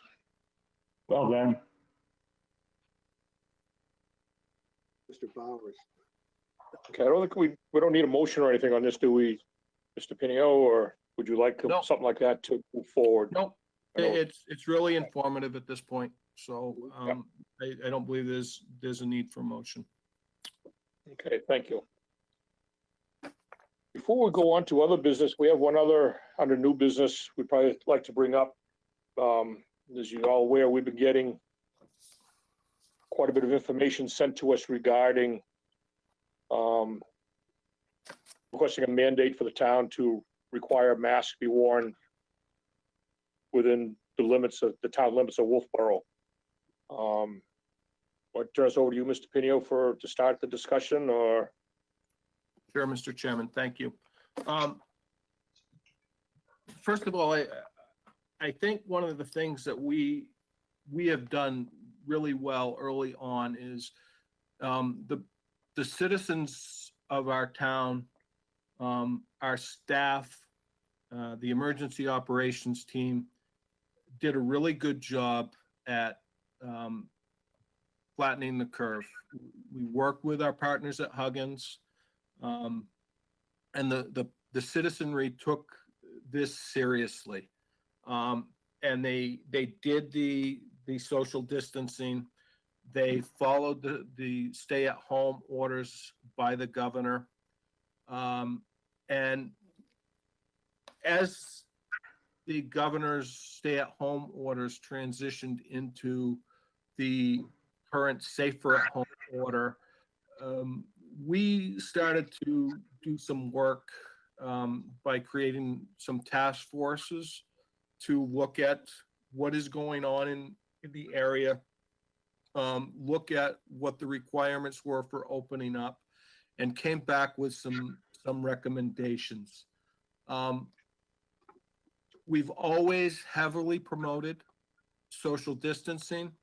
Speaker 5: Well done.
Speaker 3: Mr. Bowers.
Speaker 1: Okay, I don't think we don't need a motion or anything on this, do we, Mr. Pinio, or would you like
Speaker 6: No.
Speaker 1: something like that to move forward?
Speaker 6: Nope,
Speaker 1: I know-
Speaker 6: it's really informative at this point, so I don't believe there's a need for a motion.
Speaker 1: Okay, thank you. Before we go on to other business, we have one other under new business we'd probably like to bring up. As you're all aware, we've been getting quite a bit of information sent to us regarding requesting a mandate for the town to require masks be worn within the limits of the town limits of Wolfeboro. What turns over to you, Mr. Pinio, to start the discussion, or?
Speaker 6: Sure, Mr. Chairman, thank you. First of all, I think one of the things that we have done really well early on is the citizens of our town, our staff, the emergency operations team did a really good job at flattening the curve. We worked with our partners at Huggins, and the citizenry took this seriously, and they did the social distancing. They followed the stay-at-home orders by the governor, and as the governor's stay-at-home orders transitioned into the current safer at home order, we started to do some work by creating some task forces to look at what is going on in the area, look at what the requirements were for opening up, and came back with some recommendations. We've always heavily promoted social distancing.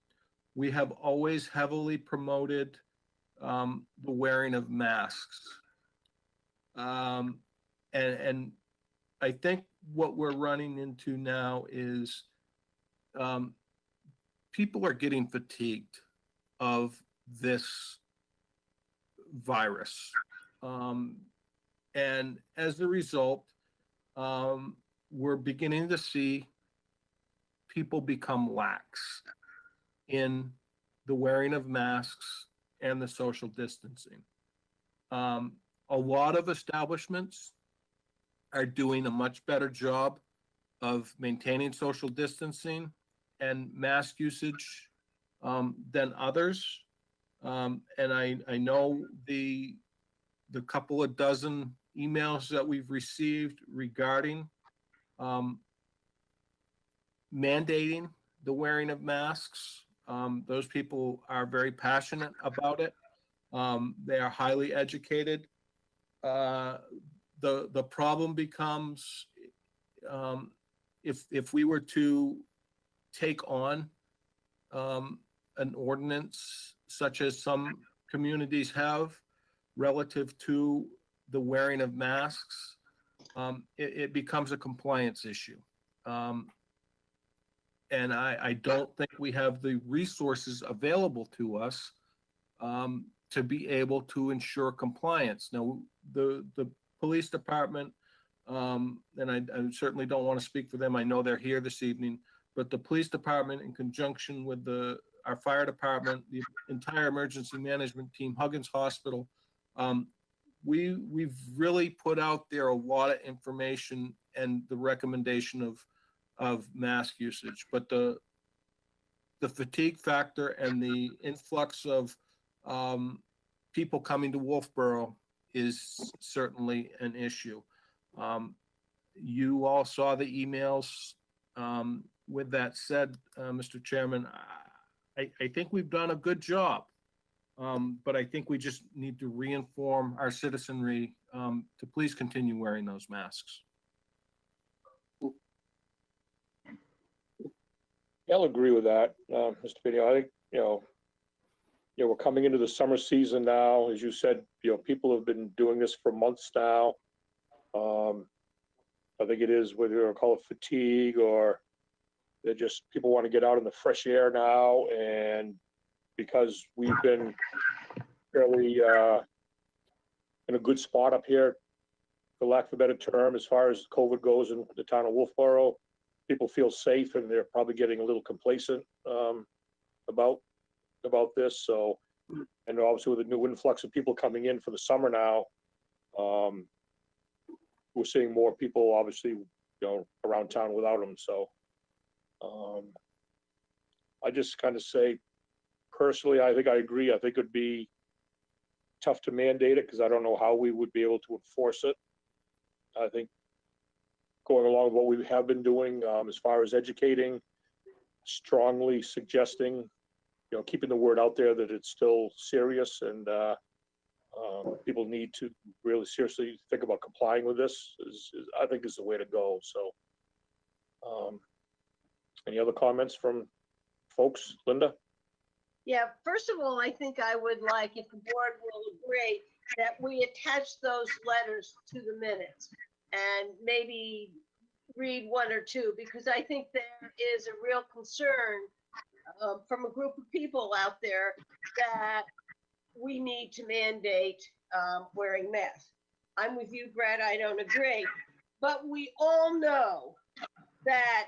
Speaker 6: We have always heavily promoted the wearing of masks. And I think what we're running into now is people are getting fatigued of this virus. And as a result, we're beginning to see people become lax in the wearing of masks and the social distancing. A lot of establishments are doing a much better job of maintaining social distancing and mask usage than others. And I know the couple of dozen emails that we've received regarding mandating the wearing of masks. Those people are very passionate about it. They are highly educated. The problem becomes if we were to take on an ordinance such as some communities have relative to the wearing of masks, it becomes a compliance issue. And I don't think we have the resources available to us to be able to ensure compliance. Now, the police department, and I certainly don't want to speak for them. I know they're here this evening, but the police department, in conjunction with our fire department, the entire emergency management team, Huggins Hospital, we've really put out there a lot of information and the recommendation of mask usage, but the fatigue factor and the influx of people coming to Wolfeboro is certainly an issue. You all saw the emails. With that said, Mr. Chairman, I think we've done a good job, but I think we just need to reinform our citizenry to please continue wearing those masks.
Speaker 1: Yeah, I'll agree with that, Mr. Pinio. I think, we're coming into the summer season now. As you said, people have been doing this for months now. I think it is whether you call it fatigue or they're just, people want to get out in the fresh air now. And because we've been fairly in a good spot up here, for lack of a better term, as far as COVID goes in the town of Wolfeboro, people feel safe and they're probably getting a little complacent about this. So, and obviously with the new influx of people coming in for the summer now, we're seeing more people obviously, around town without them. So, I just kind of say, personally, I think I agree. I think it'd be tough to mandate it because I don't know how we would be able to enforce it. I think going along with what we have been doing as far as educating, strongly suggesting, keeping the word out there that it's still serious and people need to really seriously think about complying with this I think is the way to go. So any other comments from folks? Linda?
Speaker 2: Yeah, first of all, I think I would like, if the board will agree, that we attach those letters to the minutes and maybe read one or two, because I think there is a real concern from a group of people out there that we need to mandate wearing masks. I'm with you, Brad, I don't agree, but we all know that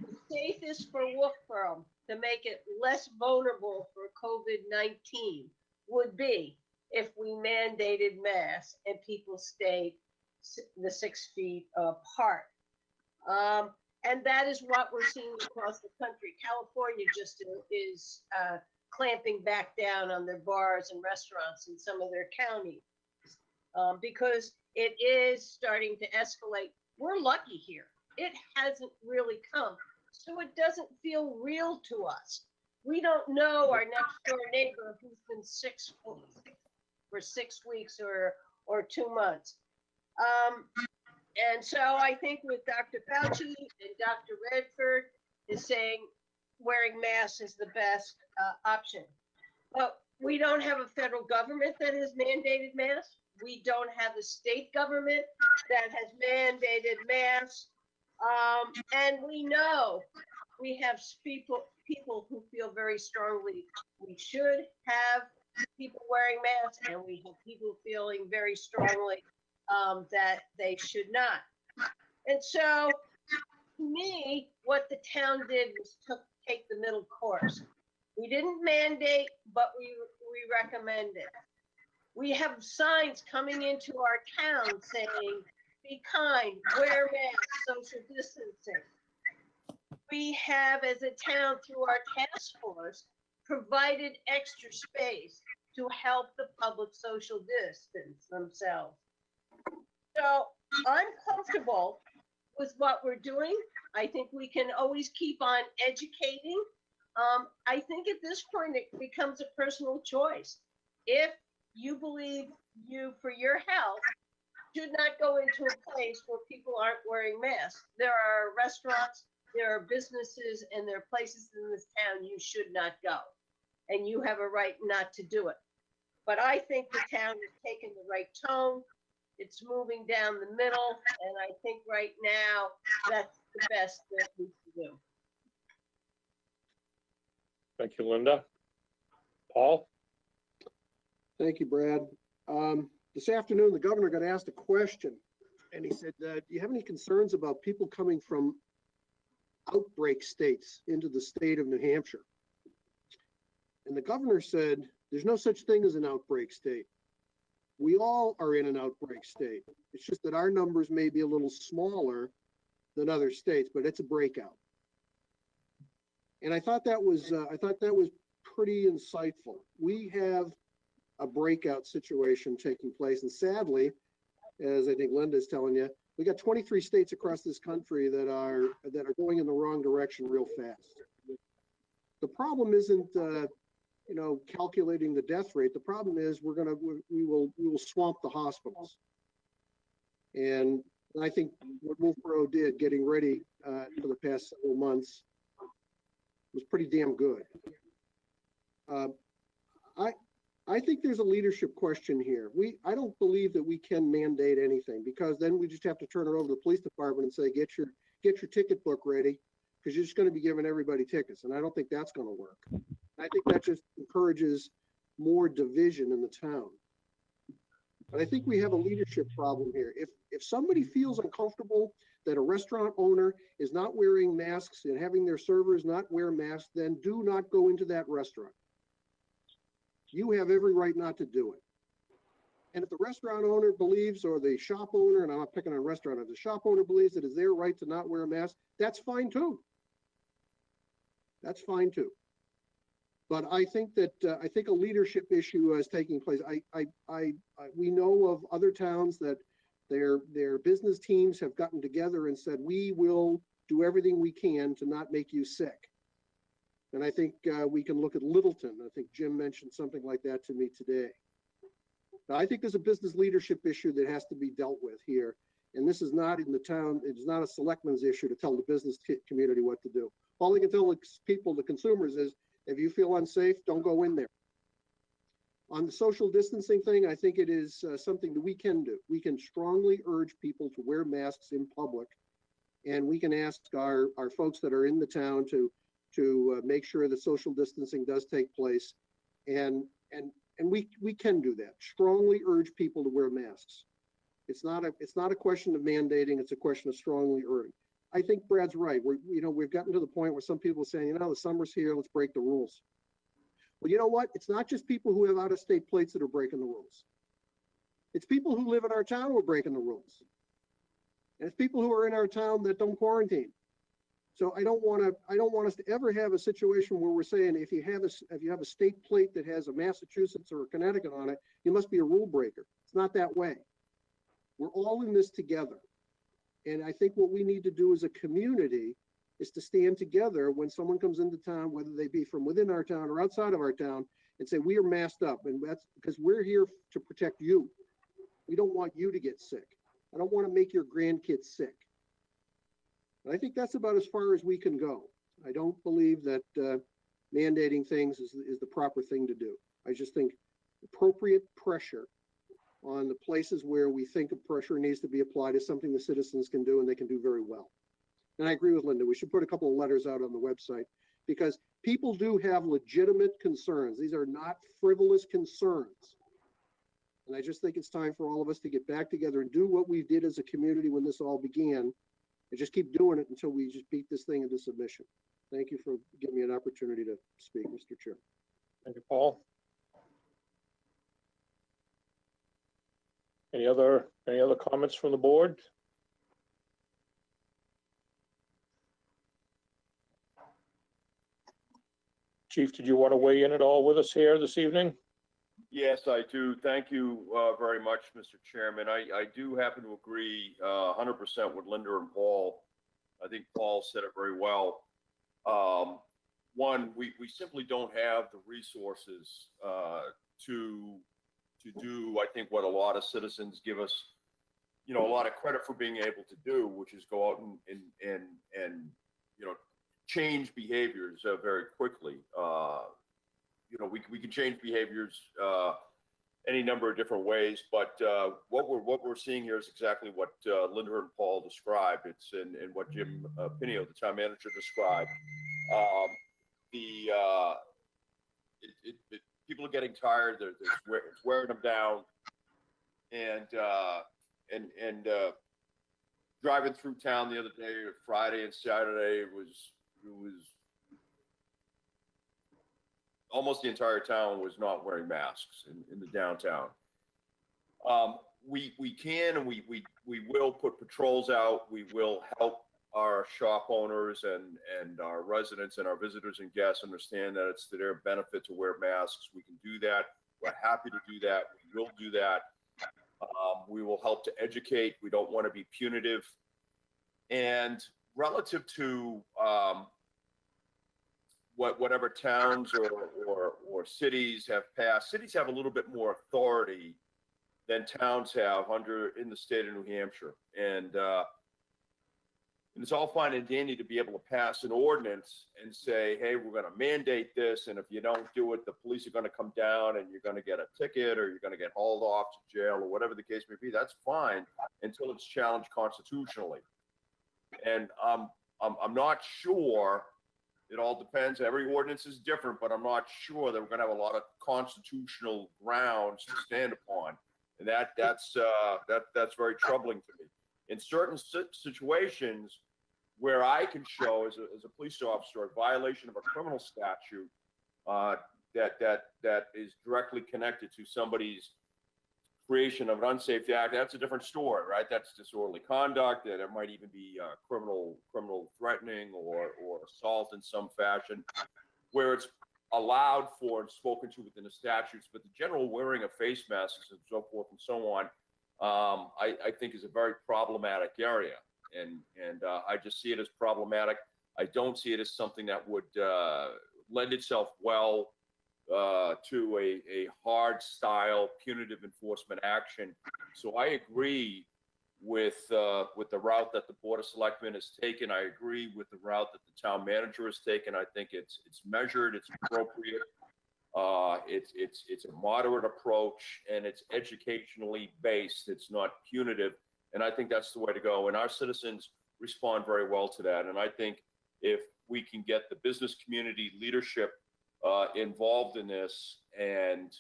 Speaker 2: the safest for Wolfeboro to make it less vulnerable for COVID-19 would be if we mandated masks and people stayed the 6 feet apart. And that is what we're seeing across the country. California just is clamping back down on their bars and restaurants in some of their counties. Because it is starting to escalate. We're lucky here. It hasn't really come. So it doesn't feel real to us. We don't know our next door neighbor who's been sick for 6 weeks or 2 months. And so I think with Dr. Fauci and Dr. Redford is saying wearing masks is the best option. But we don't have a federal government that has mandated masks. We don't have a state government that has mandated masks. And we know we have people who feel very strongly we should have people wearing masks, and we have people feeling very strongly that they should not. And so, to me, what the town did was take the middle course. We didn't mandate, but we recommended. We have signs coming into our town saying, be kind, wear masks, social distancing. We have, as a town, through our task force, provided extra space to help the public social distance themselves. So I'm comfortable with what we're doing. I think we can always keep on educating. I think at this point it becomes a personal choice. If you believe you, for your health, should not go into a place where people aren't wearing masks. There are restaurants, there are businesses, and there are places in this town you should not go. And you have a right not to do it. But I think the town has taken the right tone. It's moving down the middle. And I think right now that's the best that we can do.
Speaker 1: Thank you, Linda. Paul?
Speaker 3: Thank you, Brad. This afternoon, the governor got asked a question, and he said, do you have any concerns about people coming from outbreak states into the state of New Hampshire? And the governor said, there's no such thing as an outbreak state. We all are in an outbreak state. It's just that our numbers may be a little smaller than other states, but it's a breakout. And I thought that was pretty insightful. We have a breakout situation taking place, and sadly, as I think Linda's telling you, we got 23 states across this country that are going in the wrong direction real fast. The problem isn't calculating the death rate. The problem is we will swamp the hospitals. And I think what Wolfeboro did, getting ready for the past several months, was pretty damn good. I think there's a leadership question here. I don't believe that we can mandate anything, because then we just have to turn it over to the police department and say, get your ticket book ready, because you're just going to be giving everybody tickets. And I don't think that's going to work. I think that just encourages more division in the town. But I think we have a leadership problem here. If somebody feels uncomfortable that a restaurant owner is not wearing masks and having their servers not wear masks, then do not go into that restaurant. You have every right not to do it. And if the restaurant owner believes, or the shop owner, and I'm not picking on a restaurant, if the shop owner believes it is their right to not wear a mask, that's fine too. That's fine too. But I think that a leadership issue is taking place. We know of other towns that their business teams have gotten together and said, we will do everything we can to not make you sick. And I think we can look at Littleton. I think Jim mentioned something like that to me today. Now, I think there's a business leadership issue that has to be dealt with here. And this is not in the town. It's not a selectman's issue to tell the business community what to do. All they can tell the people, the consumers, is if you feel unsafe, don't go in there. On the social distancing thing, I think it is something that we can do. We can strongly urge people to wear masks in public. And we can ask our folks that are in the town to make sure that social distancing does take place, and we can do that. Strongly urge people to wear masks. It's not a question of mandating. It's a question of strongly urging. I think Brad's right. We've gotten to the point where some people are saying, the summer's here, let's break the rules. Well, you know what? It's not just people who have out-of-state plates that are breaking the rules. It's people who live in our town who are breaking the rules. And it's people who are in our town that don't quarantine. So I don't want us to ever have a situation where we're saying if you have a state plate that has a Massachusetts or a Connecticut on it, you must be a rule breaker. It's not that way. We're all in this together. And I think what we need to do as a community is to stand together when someone comes into town, whether they be from within our town or outside of our town, and say, we are masked up. And that's because we're here to protect you. We don't want you to get sick. I don't want to make your grandkids sick. And I think that's about as far as we can go. I don't believe that mandating things is the proper thing to do. I just think appropriate pressure on the places where we think pressure needs to be applied is something the citizens can do, and they can do very well. And I agree with Linda. We should put a couple of letters out on the website because people do have legitimate concerns. These are not frivolous concerns. And I just think it's time for all of us to get back together and do what we did as a community when this all began, and just keep doing it until we just beat this thing into submission. Thank you for giving me an opportunity to speak, Mr. Chair.
Speaker 1: Thank you, Paul. Any other comments from the board? Chief, did you want to weigh in at all with us here this evening?
Speaker 7: Yes, I do. Thank you very much, Mr. Chairman. I do happen to agree 100% with Linda and Paul. I think Paul said it very well. One, we simply don't have the resources to do, I think, what a lot of citizens give us, a lot of credit for being able to do, which is go out and change behaviors very quickly. We can change behaviors any number of different ways, but what we're seeing here is exactly what Linda and Paul described. It's and what Jim Pinio, the town manager, described. People are getting tired. It's wearing them down, and driving through town the other day, Friday and Saturday, it was almost the entire town was not wearing masks in the downtown. We can and we will put patrols out. We will help our shop owners and our residents and our visitors and guests understand that it's to their benefit to wear masks. We can do that. We're happy to do that. We will do that. We will help to educate. We don't want to be punitive. And relative to whatever towns or cities have passed, cities have a little bit more authority than towns have in the state of New Hampshire. And it's all fine and dandy to be able to pass an ordinance and say, hey, we're going to mandate this, and if you don't do it, the police are going to come down and you're going to get a ticket or you're going to get hauled off to jail or whatever the case may be. That's fine until it's challenged constitutionally. And I'm not sure. It all depends. Every ordinance is different, but I'm not sure that we're going to have a lot of constitutional grounds to stand upon, and that's very troubling to me. In certain situations where I can show as a police officer a violation of a criminal statute that is directly connected to somebody's creation of an unsafe act, that's a different story, right? That's disorderly conduct, and it might even be criminal threatening or assault in some fashion, where it's allowed for and spoken to within the statutes. But the general wearing of face masks and so forth and so on, I think is a very problematic area, and I just see it as problematic. I don't see it as something that would lend itself well to a hard style punitive enforcement action. So I agree with the route that the Board of Selectmen has taken. I agree with the route that the town manager has taken. I think it's measured, it's appropriate, it's a moderate approach, and it's educationally based. It's not punitive, and I think that's the way to go. And our citizens respond very well to that. And I think if we can get the business community leadership involved in this and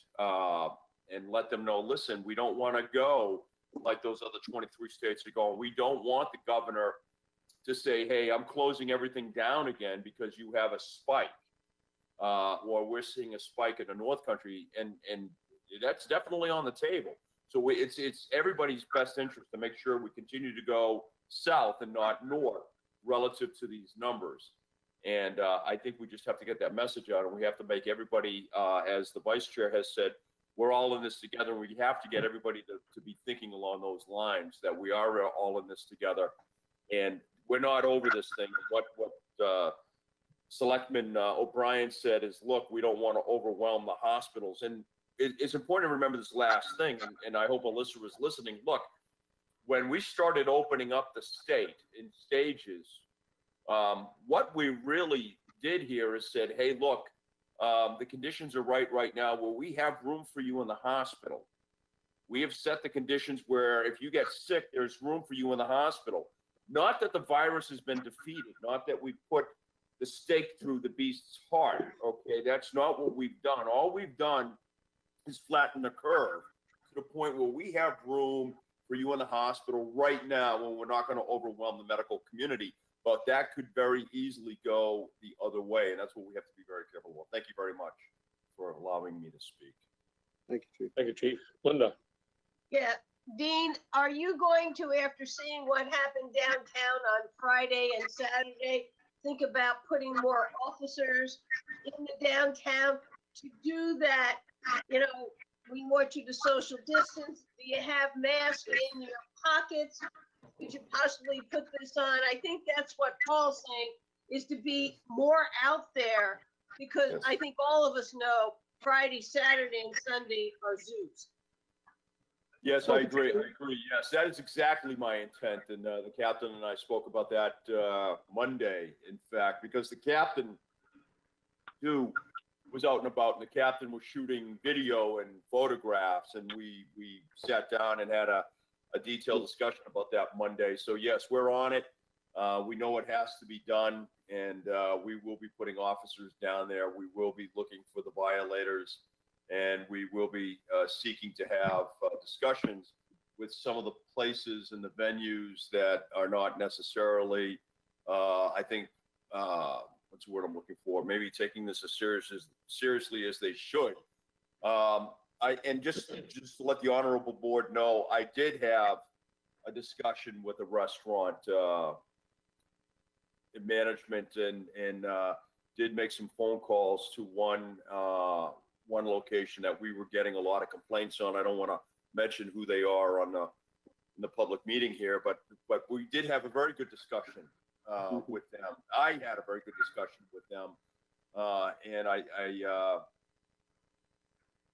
Speaker 7: let them know, listen, we don't want to go like those other 23 states are going. We don't want the governor to say, hey, I'm closing everything down again because you have a spike, or we're seeing a spike in the North Country, and that's definitely on the table. So it's everybody's best interest to make sure we continue to go south and not north. relative to these numbers. And I think we just have to get that message out, and we have to make everybody, as the vice chair has said, we're all in this together. We have to get everybody to be thinking along those lines, that we are all in this together, and we're not over this thing. What Selectman O'Brien said is, look, we don't want to overwhelm the hospitals. And it's important to remember this last thing, and I hope Alyssa was listening. Look, when we started opening up the state in stages, what we really did here is said, hey, look, the conditions are right now where we have room for you in the hospital. We have set the conditions where if you get sick, there's room for you in the hospital. Not that the virus has been defeated, not that we put the stake through the beast's heart, okay? That's not what we've done. All we've done is flatten the curve to the point where we have room for you in the hospital right now, when we're not going to overwhelm the medical community. But that could very easily go the other way, and that's what we have to be very careful about. Thank you very much for allowing me to speak.
Speaker 3: Thank you, Chief.
Speaker 1: Thank you, Chief. Linda?
Speaker 2: Yeah, Dean, are you going to, after seeing what happened downtown on Friday and Saturday, think about putting more officers in the downtown to do that? You know, we want you to social distance. Do you have masks in your pockets? Could you possibly put this on? I think that's what Paul's saying, is to be more out there, because
Speaker 7: Yes.
Speaker 2: I think all of us know Friday, Saturday, and Sunday are zoos.
Speaker 7: Yes, I agree. Yes, that is exactly my intent. And the captain and I spoke about that Monday, in fact, because the captain, too, was out and about, and the captain was shooting video and photographs, and we sat down and had a detailed discussion about that Monday. So yes, we're on it. We know what has to be done, and we will be putting officers down there. We will be looking for the violators, and we will be seeking to have discussions with some of the places and the venues that are not necessarily, I think, what's the word I'm looking for? Maybe taking this as seriously as they should. And just to let the honorable board know, I did have a discussion with a restaurant management, and did make some phone calls to one location that we were getting a lot of complaints on. I don't want to mention who they are in the public meeting here, but we did have a very good discussion with them. I had a very good discussion with them,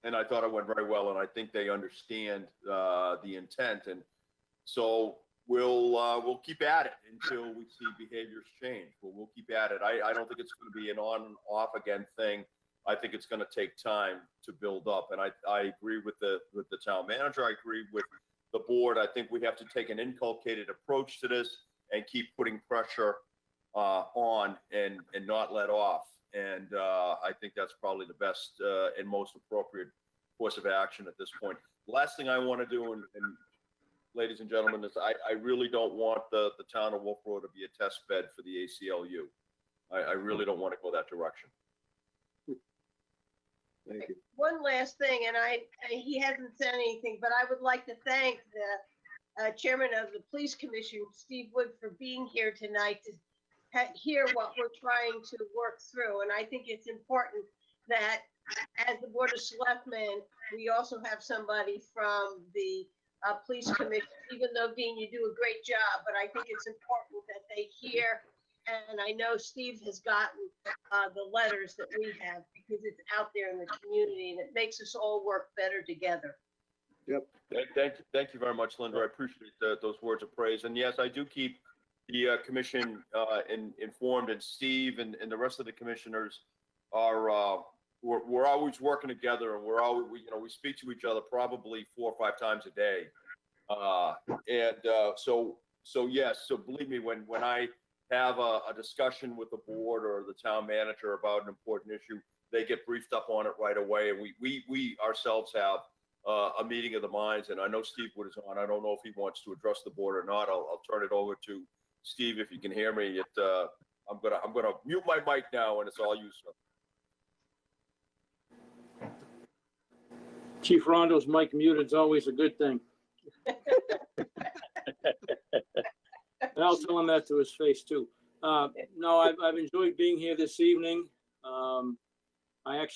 Speaker 7: and I thought it went very well, and I think they understand the intent. And so we'll keep at it until we see behaviors change. We'll keep at it. I don't think it's going to be an on and off again thing. I think it's going to take time to build up. And I agree with the town manager. I agree with the board. I think we have to take an inculcated approach to this and keep putting pressure on and not let off. And I think that's probably the best and most appropriate course of action at this point. Last thing I want to do, and ladies and gentlemen, is I really don't want the town of Wolfeboro to be a test bed for the ACLU. I really don't want to go that direction.
Speaker 3: Thank you.
Speaker 2: One last thing, and he hasn't said anything, but I would like to thank the chairman of the police commission, Steve Wood, for being here tonight to hear what we're trying to work through. And I think it's important that as the Board of Selectmen, we also have somebody from the police commission, even though, Dean, you do a great job, but I think it's important that they hear. And I know Steve has gotten the letters that we have, because it's out there in the community, and it makes us all work better together.
Speaker 3: Yep.
Speaker 7: Thank you very much, Linda. I appreciate those words of praise. And yes, I do keep the commission informed, and Steve and the rest of the commissioners are, we're always working together, and we speak to each other probably 4 or 5 times a day. So yes, so believe me, when I have a discussion with the board or the town manager about an important issue, they get briefed up on it right away. And we ourselves have a meeting of the minds, and I know Steve Wood is on. I don't know if he wants to address the board or not. I'll turn it over to Steve if you can hear me. I'm gonna mute my mic now, and it's all you, sir.
Speaker 10: Chief Rondo's mic muted is always a good thing. I'll tell him that to his face too. No, I've enjoyed being here this evening. I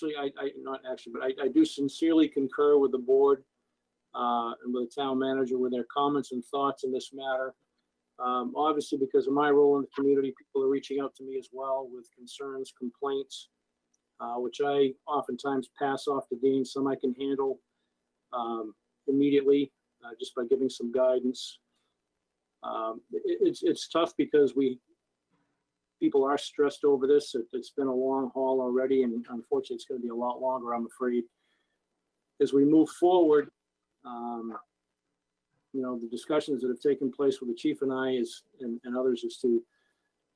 Speaker 10: do sincerely concur with the board and with the town manager with their comments and thoughts in this matter. Obviously, because of my role in the community, people are reaching out to me as well with concerns, complaints, which I oftentimes pass off to Dean. Some I can handle immediately just by giving some guidance. It's tough because people are stressed over this. It's been a long haul already, and unfortunately, it's going to be a lot longer, I'm afraid. As we move forward, the discussions that have taken place with the chief and I and others is to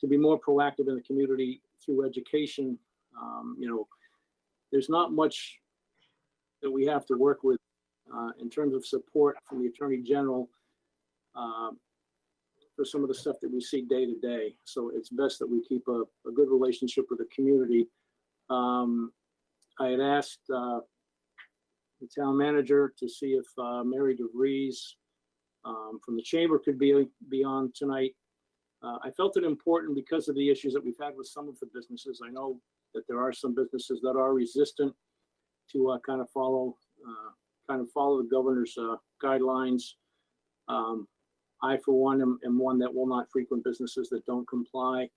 Speaker 10: be more proactive in the community through education. There's not much that we have to work with in terms of support from the Attorney General for some of the stuff that we see day to day. So it's best that we keep a good relationship with the community. I had asked the town manager to see if Mary DeVries from the chamber could be on tonight. I felt it important because of the issues that we've had with some of the businesses. I know that there are some businesses that are resistant to kind of follow the governor's guidelines. I, for one, am one that will not frequent businesses that don't comply.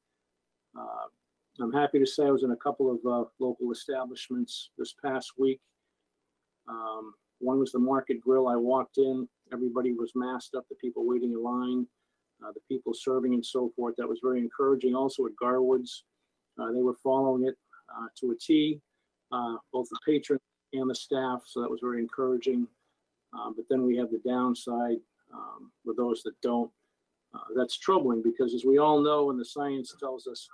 Speaker 10: I'm happy to say I was in a couple of local establishments this past week. One was the Market Grill. I walked in, everybody was masked up, the people waiting in line, the people serving and so forth. That was very encouraging. Also at Garwood's, they were following it to a T, both the patron and the staff, so that was very encouraging. But then we have the downside with those that don't. That's troubling because, as we all know, and the science tells us,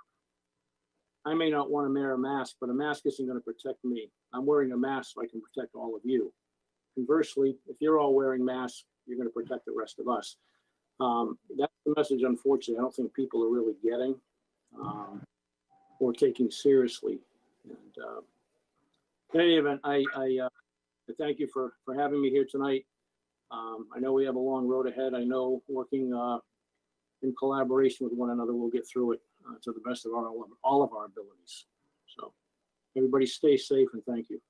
Speaker 10: I may not want to wear a mask, but a mask isn't going to protect me. I'm wearing a mask so I can protect all of you. Conversely, if you're all wearing masks, you're going to protect the rest of us. That's the message, unfortunately, I don't think people are really getting or taking seriously. And in any event, I thank you for having me here tonight. I know we have a long road ahead. I know working in collaboration with one another, we'll get through it to the best of all of our abilities. So everybody stay safe and thank you.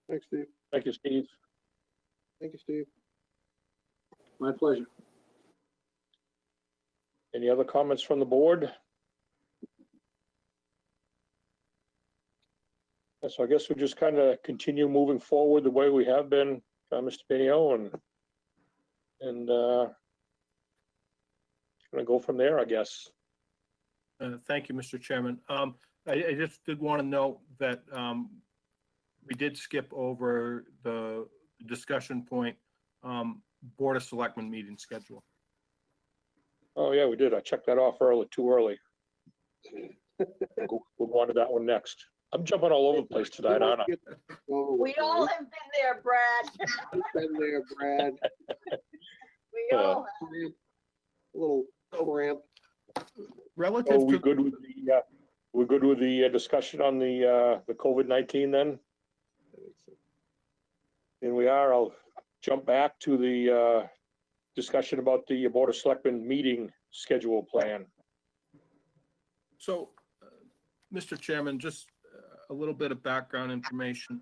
Speaker 3: Thanks, Steve.
Speaker 1: Thank you, Steve.
Speaker 3: Thank you, Steve.
Speaker 10: My pleasure.
Speaker 1: Any other comments from the board? So I guess we'll just kind of continue moving forward the way we have been, Mr. Pinio, and gonna go from there, I guess.
Speaker 6: Thank you, Mr. Chairman. I just did want to note that we did skip over the discussion point, Board of Selectmen meeting schedule.
Speaker 1: Oh, yeah, we did. I checked that off too early. We'll go on to that one next. I'm jumping all over the place tonight, aren't I?
Speaker 2: We all have been there, Brad.
Speaker 3: Been there, Brad.
Speaker 2: We all have.
Speaker 3: A little cramp.
Speaker 6: Relative
Speaker 1: Oh,
Speaker 6: to
Speaker 1: we're good with the discussion on the COVID-19 then? And we are. I'll jump back to the discussion about the Board of Selectmen meeting schedule plan.
Speaker 6: So, Mr. Chairman, just a little bit of background information.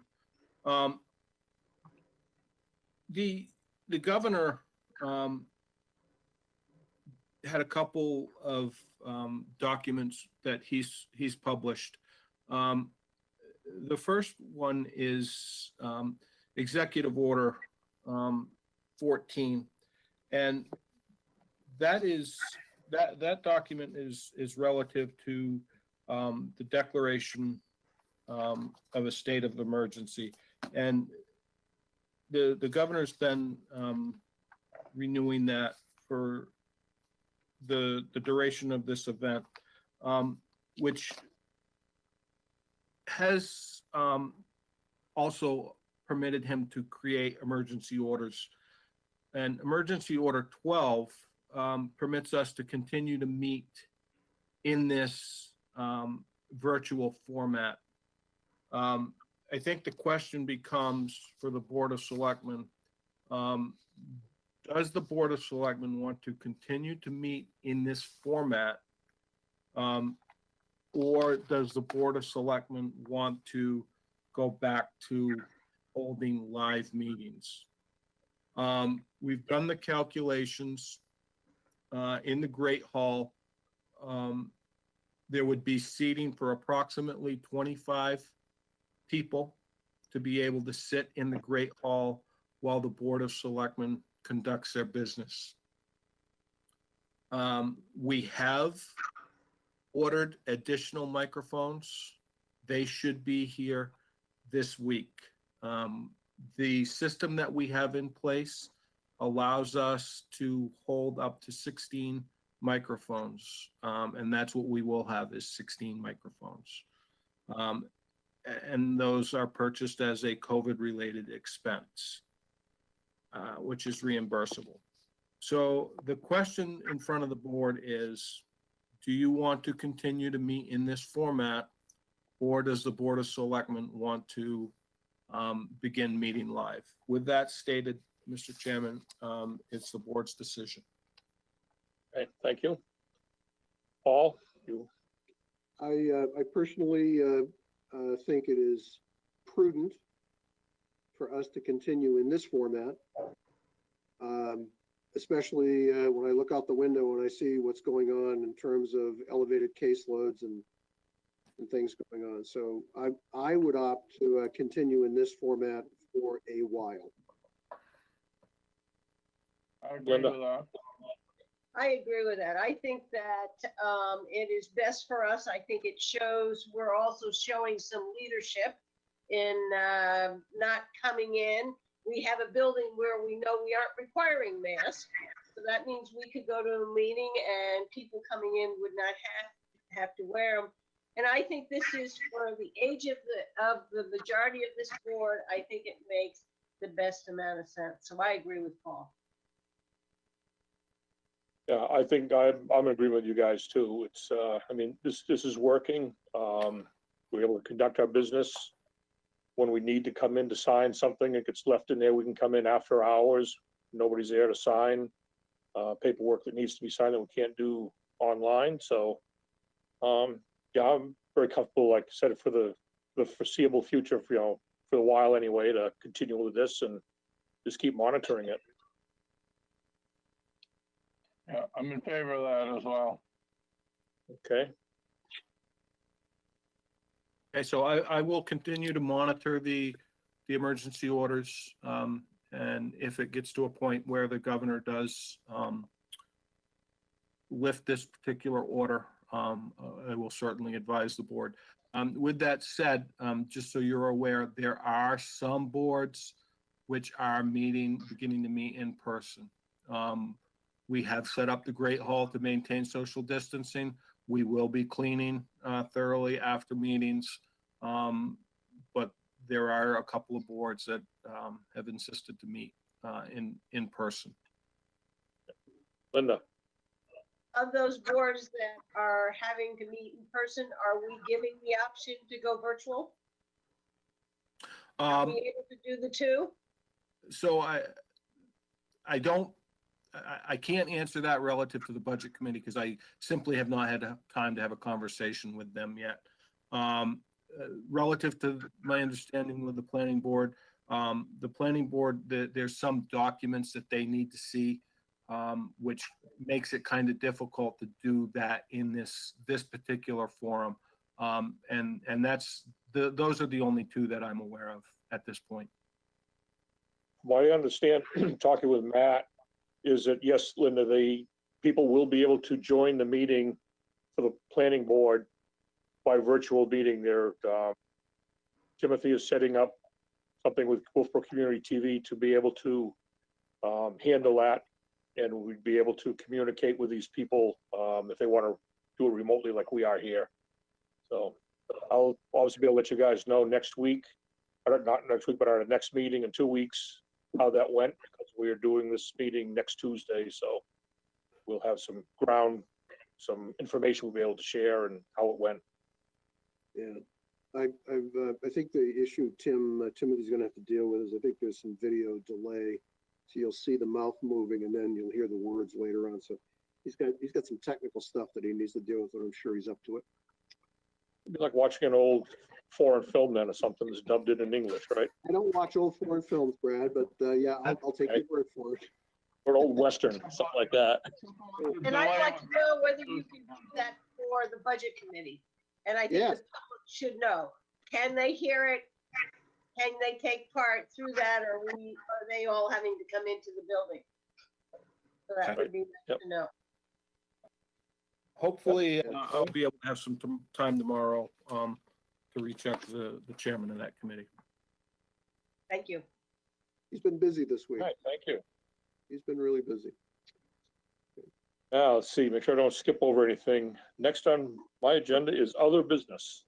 Speaker 6: The governor had a couple of documents that he's published. The first one is Executive Order 14, and that document is relative to the declaration of a state of emergency, and the governor's been renewing that for the duration of this event, which has also permitted him to create emergency orders. And Emergency Order 12 permits us to continue to meet in this virtual format. I think the question becomes for the Board of Selectmen, does the Board of Selectmen want to continue to meet in this format? Or does the Board of Selectmen want to go back to holding live meetings? We've done the calculations in the Great Hall. There would be seating for approximately 25 people to be able to sit in the Great Hall while the Board of Selectmen conducts their business. We have ordered additional microphones. They should be here this week. The system that we have in place allows us to hold up to 16 microphones, and that's what we will have is 16 microphones. And those are purchased as a COVID-related expense, which is reimbursable. So the question in front of the board is, do you want to continue to meet in this format, or does the Board of Selectmen want to begin meeting live? With that stated, Mr. Chairman, it's the board's decision.
Speaker 1: Okay, thank you. Paul, you,
Speaker 3: I personally think it is prudent for us to continue in this format, especially when I look out the window and I see what's going on in terms of elevated caseloads and things going on. So I would opt to continue in this format for a while.
Speaker 4: I agree with that.
Speaker 2: I agree with that. I think that it is best for us. I think it shows, we're also showing some leadership in not coming in. We have a building where we know we aren't requiring masks. So that means we could go to a meeting and people coming in would not have to wear them. And I think this is for the age of the majority of this board. I think it makes the best amount of sense. So I agree with Paul.
Speaker 1: yeah, I think I'm in agreement with you guys too. It's, I mean, this is working. We're able to conduct our business. When we need to come in to sign something, it gets left in there, we can come in after hours. Nobody's there to sign paperwork that needs to be signed that we can't do online. So, yeah, I'm very comfortable, like I said, for the foreseeable future, for a while anyway, to continue with this and just keep monitoring it.
Speaker 4: Yeah, I'm in favor of that as well.
Speaker 1: Okay,
Speaker 6: Okay, so I will continue to monitor the emergency orders. And if it gets to a point where the governor does lift this particular order, I will certainly advise the board. With that said, just so you're aware, there are some boards which are beginning to meet in person. We have set up the Great Hall to maintain social distancing. We will be cleaning thoroughly after meetings, but there are a couple of boards that have insisted to meet in person.
Speaker 1: Linda.
Speaker 2: Of those boards that are having to meet in person, are we giving the option to go virtual? Are we able to do the two?
Speaker 6: So I can't answer that relative to the budget committee because I simply have not had time to have a conversation with them yet. Relative to my understanding with the planning board, there's some documents that they need to see, which makes it kind of difficult to do that in this particular forum. And those are the only two that I'm aware of at this point.
Speaker 1: What I understand, talking with Matt, is that yes, Linda, the people will be able to join the meeting for the planning board by virtual meeting. Timothy is setting up something with Wolfeboro Community TV to be able to handle that, and we'd be able to communicate with these people if they want to do it remotely like we are here. So I'll obviously be able to let you guys know next week, or not next week, but our next meeting in 2 weeks, how that went, because we are doing this meeting next Tuesday. So we'll have some information we'll be able to share and how it went.
Speaker 3: Yeah, I think the issue Timothy's going to have to deal with is I think there's some video delay So you'll see the mouth moving and then you'll hear the words later on. So he's got some technical stuff that he needs to deal with, and I'm sure he's up to it.
Speaker 1: It'd be like watching an old foreign film then or something that's dubbed in English, right?
Speaker 3: I don't watch old foreign films, Brad, but yeah, I'll take your word for it.
Speaker 1: Or an old Western, something like that.
Speaker 2: And I'd like to know whether you can do that for the budget committee. And I think the
Speaker 3: Yes.
Speaker 2: public should know. Can they hear it? Can they take part through that, or are they all having to come into the building? So that would be nice
Speaker 1: Yep.
Speaker 2: to know.
Speaker 6: Hopefully, I'll be able to have some time tomorrow to reach out to the chairman of that committee.
Speaker 2: Thank you.
Speaker 3: He's been busy this week.
Speaker 1: All right, thank you.
Speaker 3: He's been really busy.
Speaker 1: Now, let's see, make sure I don't skip over anything. Next on my agenda is other business.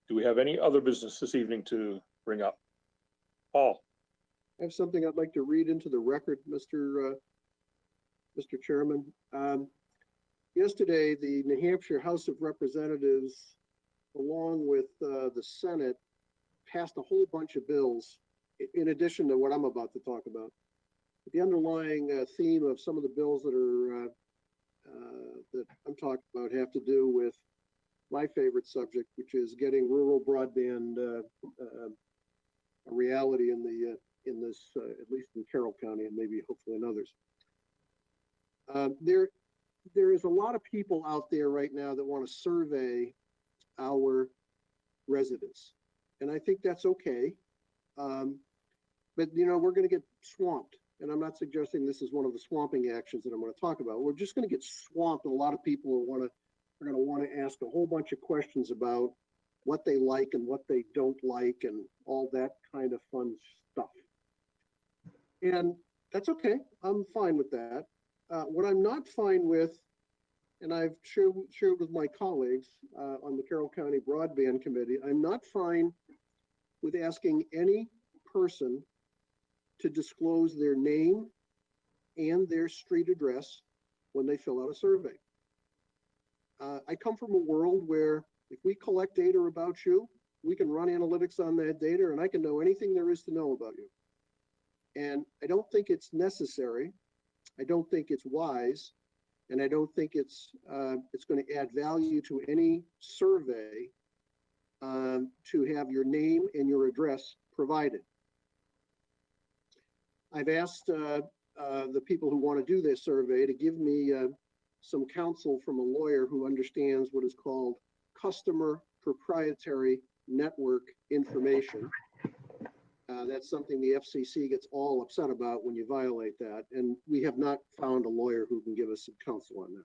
Speaker 1: Do we have any other business this evening to bring up? Paul?
Speaker 3: I have something I'd like to read into the record, Mr. Chairman. Yesterday, the New Hampshire House of Representatives, along with the Senate, passed a whole bunch of bills in addition to what I'm about to talk about. The underlying theme of some of the bills that I'm talking about have to do with my favorite subject, which is getting rural broadband a reality in this, at least in Carroll County and maybe hopefully in others. There is a lot of people out there right now that want to survey our residents, and I think that's okay. But we're going to get swamped, and I'm not suggesting this is one of the swamping actions that I'm going to talk about. We're just going to get swamped, and a lot of people are going to want to ask a whole bunch of questions about what they like and what they don't like and all that kind of fun stuff. And that's okay. I'm fine with that. What I'm not fine with, and I've shared with my colleagues on the Carroll County Broadband Committee, I'm not fine with asking any person to disclose their name and their street address when they fill out a survey. I come from a world where if we collect data about you, we can run analytics on that data and I can know anything there is to know about you. And I don't think it's necessary. I don't think it's wise. And I don't think it's going to add value to any survey to have your name and your address provided. I've asked the people who want to do this survey to give me some counsel from a lawyer who understands what is called customer proprietary network information. That's something the FCC gets all upset about when you violate that, and we have not found a lawyer who can give us some counsel on that.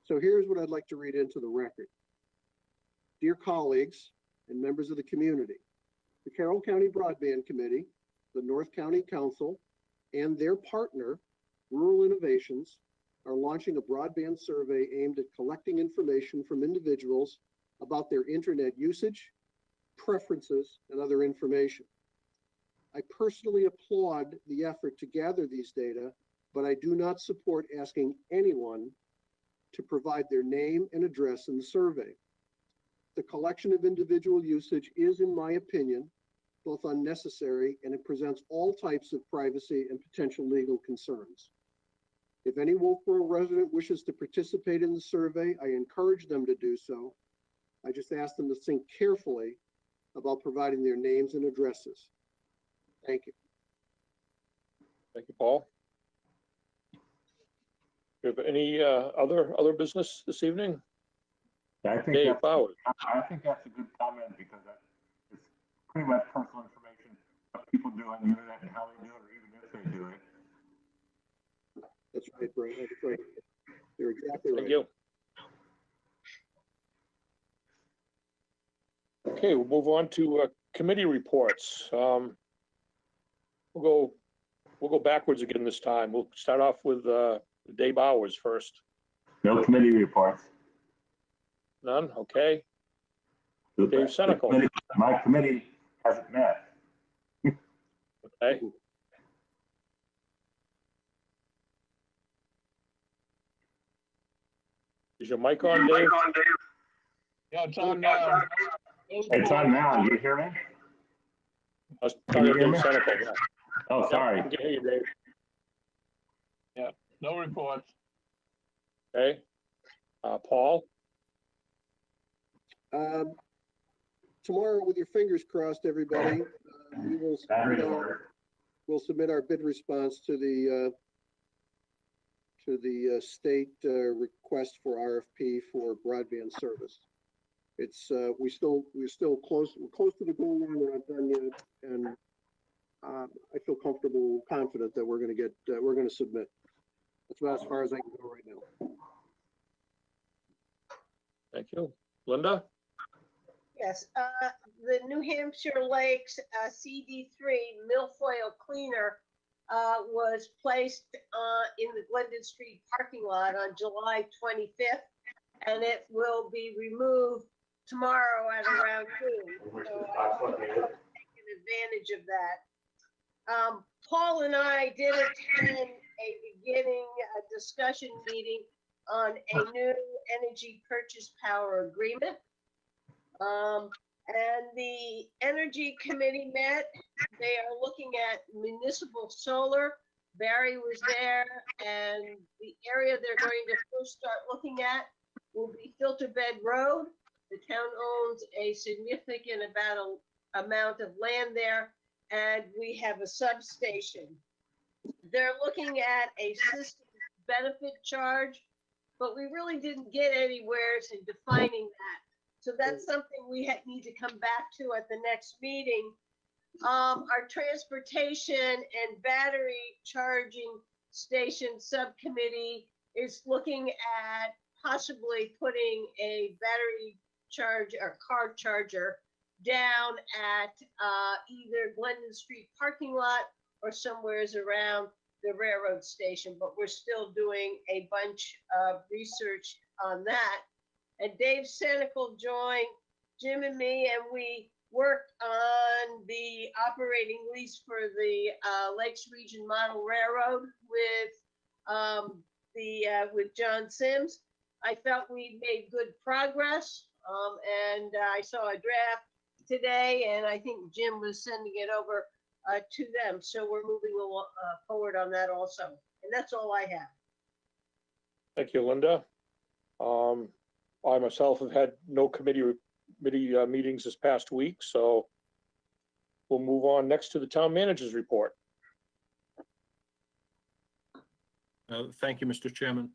Speaker 3: So here's what I'd like to read into the record. Dear colleagues and members of the community, the Carroll County Broadband Committee, the North County Council, and their partner, Rural Innovations, are launching a broadband survey aimed at collecting information from individuals about their internet usage, preferences, and other information. I personally applaud the effort to gather these data, but I do not support asking anyone to provide their name and address in the survey. The collection of individual usage is, in my opinion, both unnecessary and it presents all types of privacy and potential legal concerns. If any Wolfeboro resident wishes to participate in the survey, I encourage them to do so. I just ask them to think carefully about providing their names and addresses. Thank you.
Speaker 1: Thank you, Paul. Do you have any other business this evening?
Speaker 5: I think
Speaker 1: Dave
Speaker 5: that's,
Speaker 1: Bowers.
Speaker 5: I think that's a good comment because it's pretty much personal information, what people do on the internet and how they do it, or even if they do it.
Speaker 3: That's right, Brent. That's right. You're exactly right.
Speaker 1: Thank you. Okay, we'll move on to committee reports. We'll go backwards again this time. We'll start off with Dave Bowers first.
Speaker 5: No committee reports.
Speaker 1: None? Okay. Dave Senecal.
Speaker 5: My committee hasn't met.
Speaker 1: Okay. Is your mic on, Dave?
Speaker 4: Yeah, it's on now.
Speaker 5: It's on now. Do you hear me?
Speaker 1: I was talking to
Speaker 5: Can you hear
Speaker 1: Dave
Speaker 5: me?
Speaker 1: Senecal. Yeah.
Speaker 5: Oh, sorry.
Speaker 1: Yep, we can hear you, Dave.
Speaker 4: No reports.
Speaker 1: Okay. Paul?
Speaker 3: Tomorrow, with your fingers crossed, everybody, we will
Speaker 5: Battery
Speaker 3: submit
Speaker 5: order.
Speaker 3: we'll submit our bid response to the state request for RFP for broadband service. It's we're still close to the goal line. We're not done yet, and I feel confident that we're going to submit. That's about as far as I can go right now.
Speaker 1: Thank you. Linda?
Speaker 2: Yes, the New Hampshire Lakes CD3 milfoil cleaner was placed in the Glendon Street parking lot on July 25th, and it will be removed tomorrow at around noon. So I hope you're taking advantage of that. Paul and I did attend a discussion meeting on a new energy purchase power agreement. And the Energy Committee met. They are looking at municipal solar. Barry was there, and the area they're going to first start looking at will be Filter Bed Road. The town owns a significant amount of land there, and we have a substation. They're looking at a system benefit charge, but we really didn't get anywhere in defining that. So that's something we need to come back to at the next meeting. Our transportation and battery charging station subcommittee is looking at possibly putting a battery charge or car charger down at either Glendon Street parking lot or somewheres around the railroad station, but we're still doing a bunch of research on that. And Dave Senecal joined Jim and me, and we worked on the operating lease for the Lakes Region Model Railroad with John Sims. I felt we made good progress, and I saw a draft today, and I think Jim was sending it over to them. So we're moving forward on that also. And that's all I have.
Speaker 1: Thank you, Linda. I myself have had no committee meetings this past week, so we'll move on next to the town manager's report.
Speaker 6: Thank you, Mr. Chairman.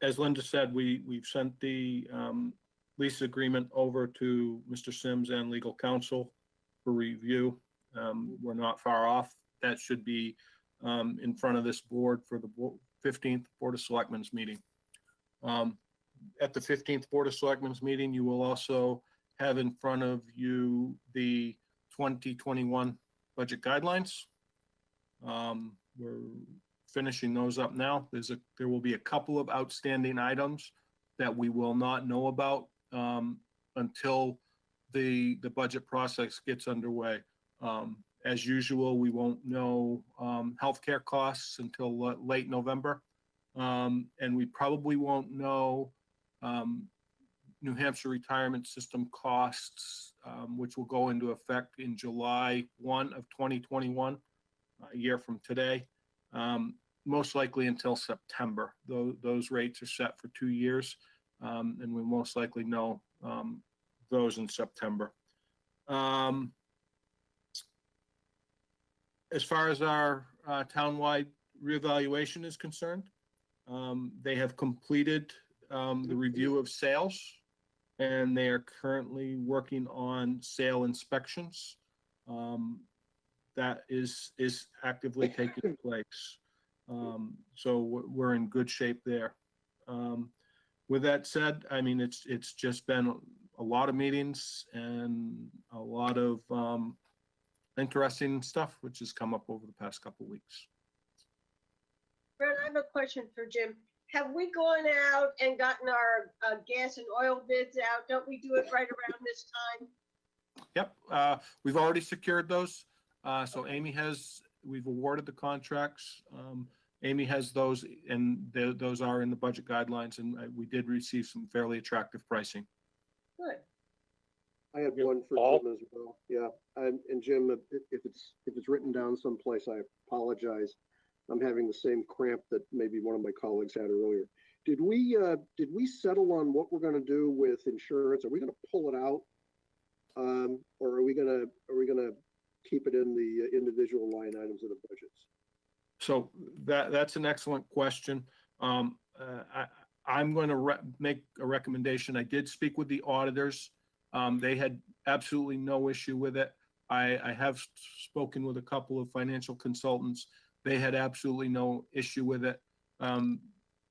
Speaker 6: As Linda said, we've sent the lease agreement over to Mr. Sims and legal counsel for review. We're not far off. That should be in front of this board for the 15th Board of Selectmen's meeting. At the 15th Board of Selectmen's meeting, you will also have in front of you the 2021 budget guidelines. We're finishing those up now. There will be a couple of outstanding items that we will not know about until the budget process gets underway. As usual, we won't know healthcare costs until late November. And we probably won't know New Hampshire retirement system costs, which will go into effect in July 1 of 2021, a year from today, most likely until September. Those rates are set for 2 years, and we most likely know those in September. As far as our townwide reevaluation is concerned, they have completed the review of sales, and they are currently working on sale inspections. That is actively taking place. So we're in good shape there. With that said, I mean, it's just been a lot of meetings and a lot of interesting stuff which has come up over the past couple of weeks.
Speaker 2: Brett, I have a question for Jim. Have we gone out and gotten our gas and oil bids out? Don't we do it right around this time?
Speaker 6: Yep, we've already secured those. So Amy we've awarded the contracts. Amy has those, and those are in the budget guidelines, and we did receive some fairly attractive pricing.
Speaker 2: Good.
Speaker 3: I had
Speaker 1: Yeah.
Speaker 3: one for
Speaker 1: Paul?
Speaker 3: Jim as well. Yeah, and Jim, if it's written down someplace, I apologize. I'm having the same cramp that maybe one of my colleagues had earlier. Did we settle on what we're going to do with insurance? Are we going to pull it out, or are we going to keep it in the individual line items of the budgets?
Speaker 6: So that's an excellent question. I'm going to make a recommendation. I did speak with the auditors. They had absolutely no issue with it. I have spoken with a couple of financial consultants. They had absolutely no issue with it.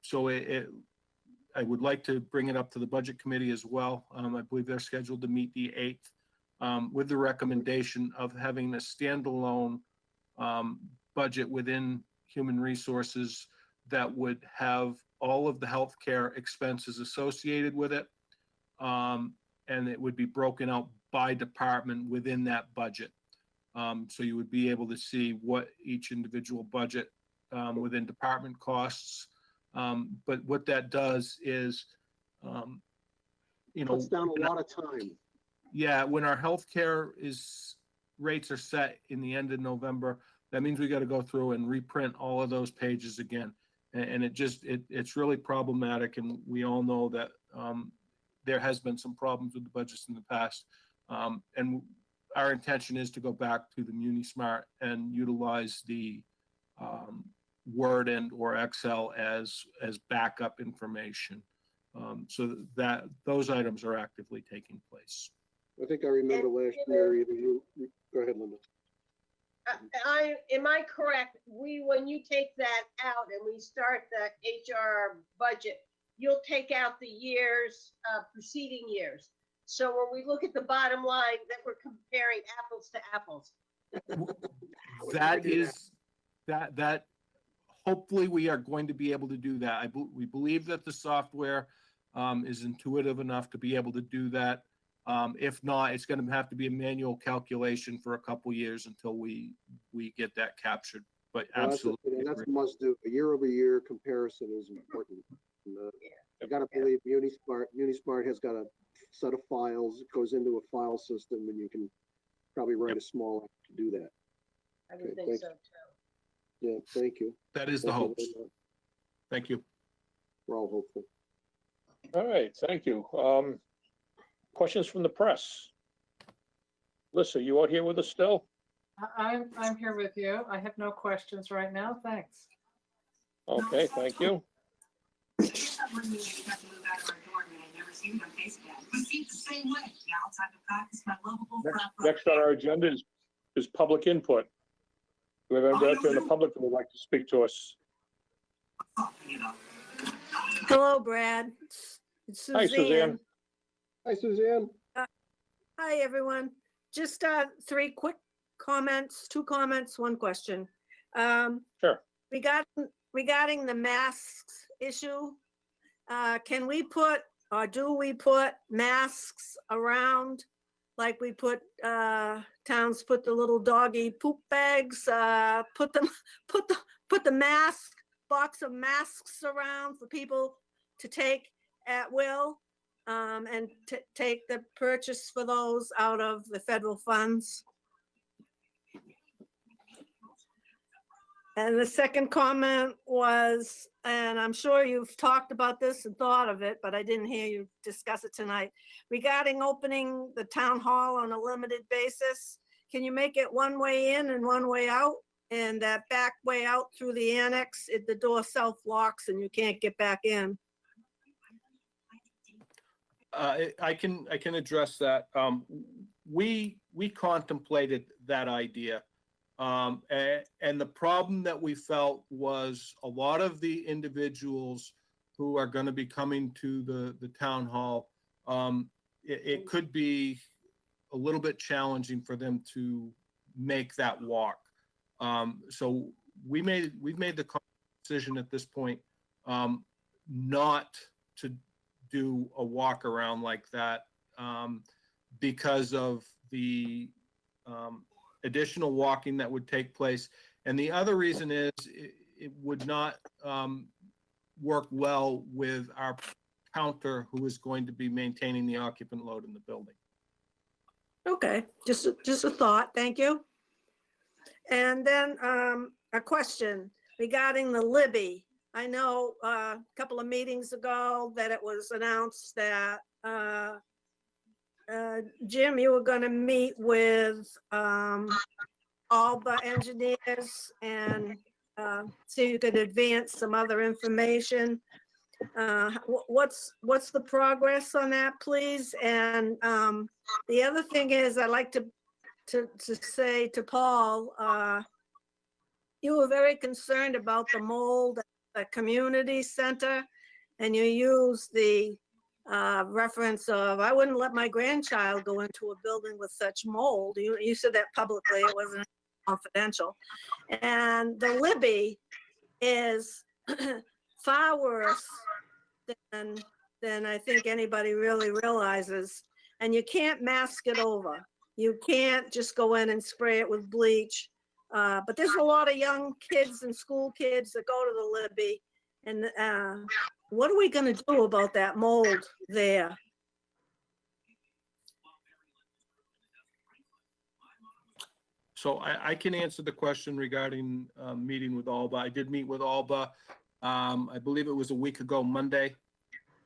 Speaker 6: So I would like to bring it up to the budget committee as well. I believe they're scheduled to meet the 8th with the recommendation of having a standalone budget within human resources that would have all of the healthcare expenses associated with it. And it would be broken out by department within that budget. So you would be able to see what each individual budget within department costs. But what that does is,
Speaker 3: Cuts down a lot of time.
Speaker 6: Yeah, when our healthcare rates are set in the end of November, that means we got to go through and reprint all of those pages again. And it's really problematic. And we all know that there has been some problems with the budgets in the past. And our intention is to go back to the MuniSmart and utilize the Word and or Excel as backup information. So that those items are actively taking place.
Speaker 3: I think I remember last year, either you, go ahead, Linda.
Speaker 2: Am I correct? When you take that out and we start the HR budget, you'll take out the years, preceding years. So when we look at the bottom line, that we're comparing apples to apples.
Speaker 6: That hopefully we are going to be able to do that. We believe that the software is intuitive enough to be able to do that. If not, it's going to have to be a manual calculation for a couple years until we get that captured. But absolutely,
Speaker 3: that's a must do. A year-over-year comparison is important. And, I got to believe MuniSmart has got a set of files. It goes into a file system, and you can probably write a small app to do that.
Speaker 2: I would think so too.
Speaker 3: Yeah, thank you.
Speaker 6: That is the hope. Thank you.
Speaker 3: We're all hopeful.
Speaker 1: All right, thank you. Questions from the press? Lisa, you out here with us still?
Speaker 11: I'm here with you. I have no questions right now. Thanks.
Speaker 1: Okay, thank you. Next on our agenda is public input. Do we have anybody out there in the public that would like to speak to us?
Speaker 12: Hello, Brad. It's Suzanne.
Speaker 1: Hi, Suzanne.
Speaker 3: Hi, Suzanne.
Speaker 12: Hi, everyone. Just 3 quick comments, 2 comments, 1 question.
Speaker 1: Sure.
Speaker 12: Regarding the masks issue, can we put, or do we put masks around, like we put, towns put the little doggy poop bags, put the mask, box of masks around for people to take at will, and take the purchase for those out of the federal funds? And the second comment was, and I'm sure you've talked about this and thought of it, but I didn't hear you discuss it tonight. Regarding opening the town hall on a limited basis, can you make it 1 way in and 1 way out? And that back way out through the annex, the door self-locks and you can't get back in.
Speaker 6: I can address that. We contemplated that idea. And the problem that we felt was a lot of the individuals who are going to be coming to the town hall, it could be a little bit challenging for them to make that walk. So we've made the decision at this point not to do a walk around like that because of the additional walking that would take place. And the other reason is it would not work well with our counter who is going to be maintaining the occupant load in the building.
Speaker 12: Okay, just a thought, thank you. And then a question regarding the Libby. I know a couple of meetings ago that it was announced that Jim, you were gonna meet with Alba engineers and see if you could advance some other information. What's the progress on that, please? And the other thing is, I'd like to say to Paul, you were very concerned about the mold at the community center, and you used the reference of, I wouldn't let my grandchild go into a building with such mold. You said that publicly, it wasn't confidential. And the Libby is far worse than I think anybody really realizes. And you can't mask it over. You can't just go in and spray it with bleach. But there's a lot of young kids and school kids that go to the Libby. And what are we gonna do about that mold there?
Speaker 6: So I can answer the question regarding meeting with Alba. I did meet with Alba, I believe it was a week ago, Monday.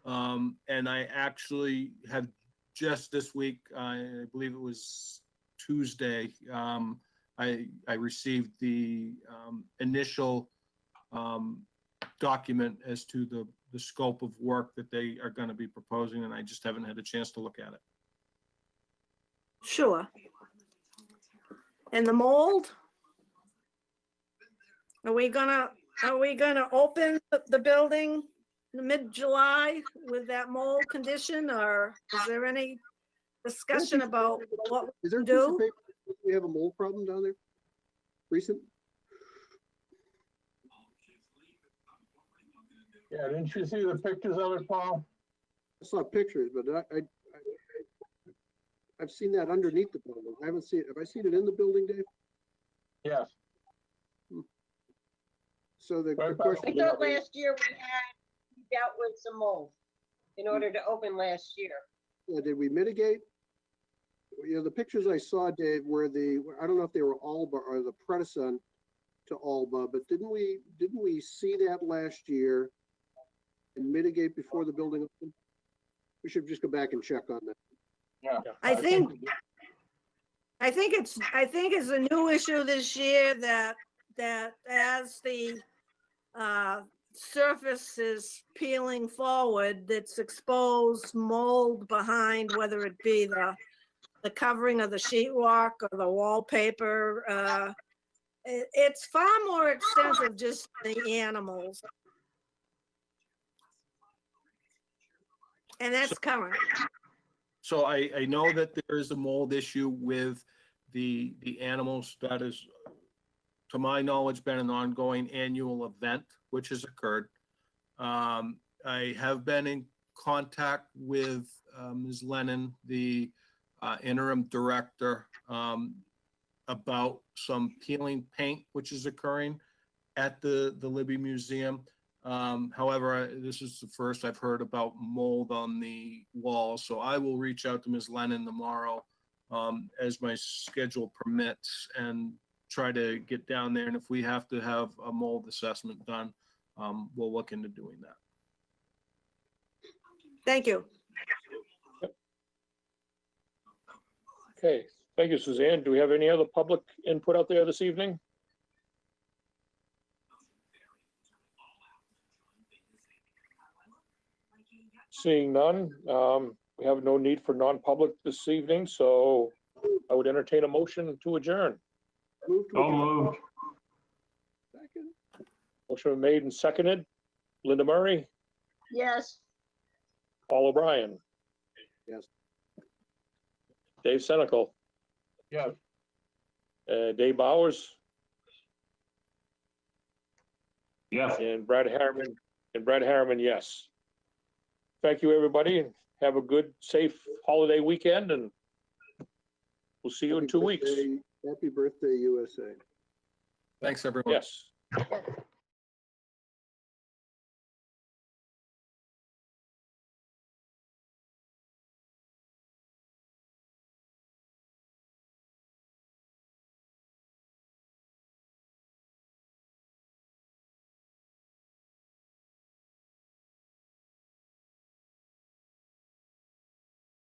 Speaker 6: And I actually have just this week, I believe it was Tuesday, I received the initial document as to the scope of work that they are going to be proposing, and I just haven't had a chance to look at it.
Speaker 12: Sure. And the mold? Are we gonna open the building in mid-July with that mold condition, or is there any discussion about what
Speaker 3: Is there
Speaker 12: we
Speaker 3: a piece of
Speaker 12: do?
Speaker 3: paper? We have a mold problem down there? Recent?
Speaker 5: Yeah, didn't you see the pictures of it, Paul?
Speaker 3: I saw pictures, but I've seen that underneath the building. I haven't seen it. Have I seen it in the building, Dave?
Speaker 5: Yes.
Speaker 3: So the
Speaker 5: Right by
Speaker 3: question.
Speaker 2: I thought last year we dealt with some mold in order to open last year.
Speaker 3: Yeah, did we mitigate? You know, the pictures I saw, Dave, were I don't know if they were Alba or the predecessor to Alba, but didn't we see that last year and mitigate before the building opened? We should just go back and check on that.
Speaker 5: Yeah.
Speaker 12: I think it's a new issue this year that as the surface is peeling forward, that's exposed mold behind, whether it be the covering of the sheetrock or the wallpaper. It's far more extensive just the animals. And that's current.
Speaker 6: So I know that there is a mold issue with the animals. That is, to my knowledge, been an ongoing annual event which has occurred. I have been in contact with Ms. Lennon, the interim director, about some peeling paint which is occurring at the Libby Museum. However, this is the first I've heard about mold on the wall, so I will reach out to Ms. Lennon tomorrow as my schedule permits and try to get down there. And if we have to have a mold assessment done, we'll look into doing that.
Speaker 12: Thank you.
Speaker 1: Okay, thank you, Suzanne. Do we have any other public input out there this evening? Seeing none, we have no need for non-public this evening, so I would entertain a motion to adjourn.
Speaker 3: Move to adjourn. Second.
Speaker 1: Motion made and seconded. Linda Murray,
Speaker 2: Yes.
Speaker 1: Paul O'Brien,
Speaker 3: Yes.
Speaker 1: Dave Senical,
Speaker 5: Yes.
Speaker 1: Dave Bowers,
Speaker 5: Yes.
Speaker 1: and Brad Harriman, yes. Thank you, everybody, and have a good, safe holiday weekend, and we'll see you in 2 weeks.
Speaker 3: Happy birthday, USA.
Speaker 6: Thanks, everyone.
Speaker 1: Yes.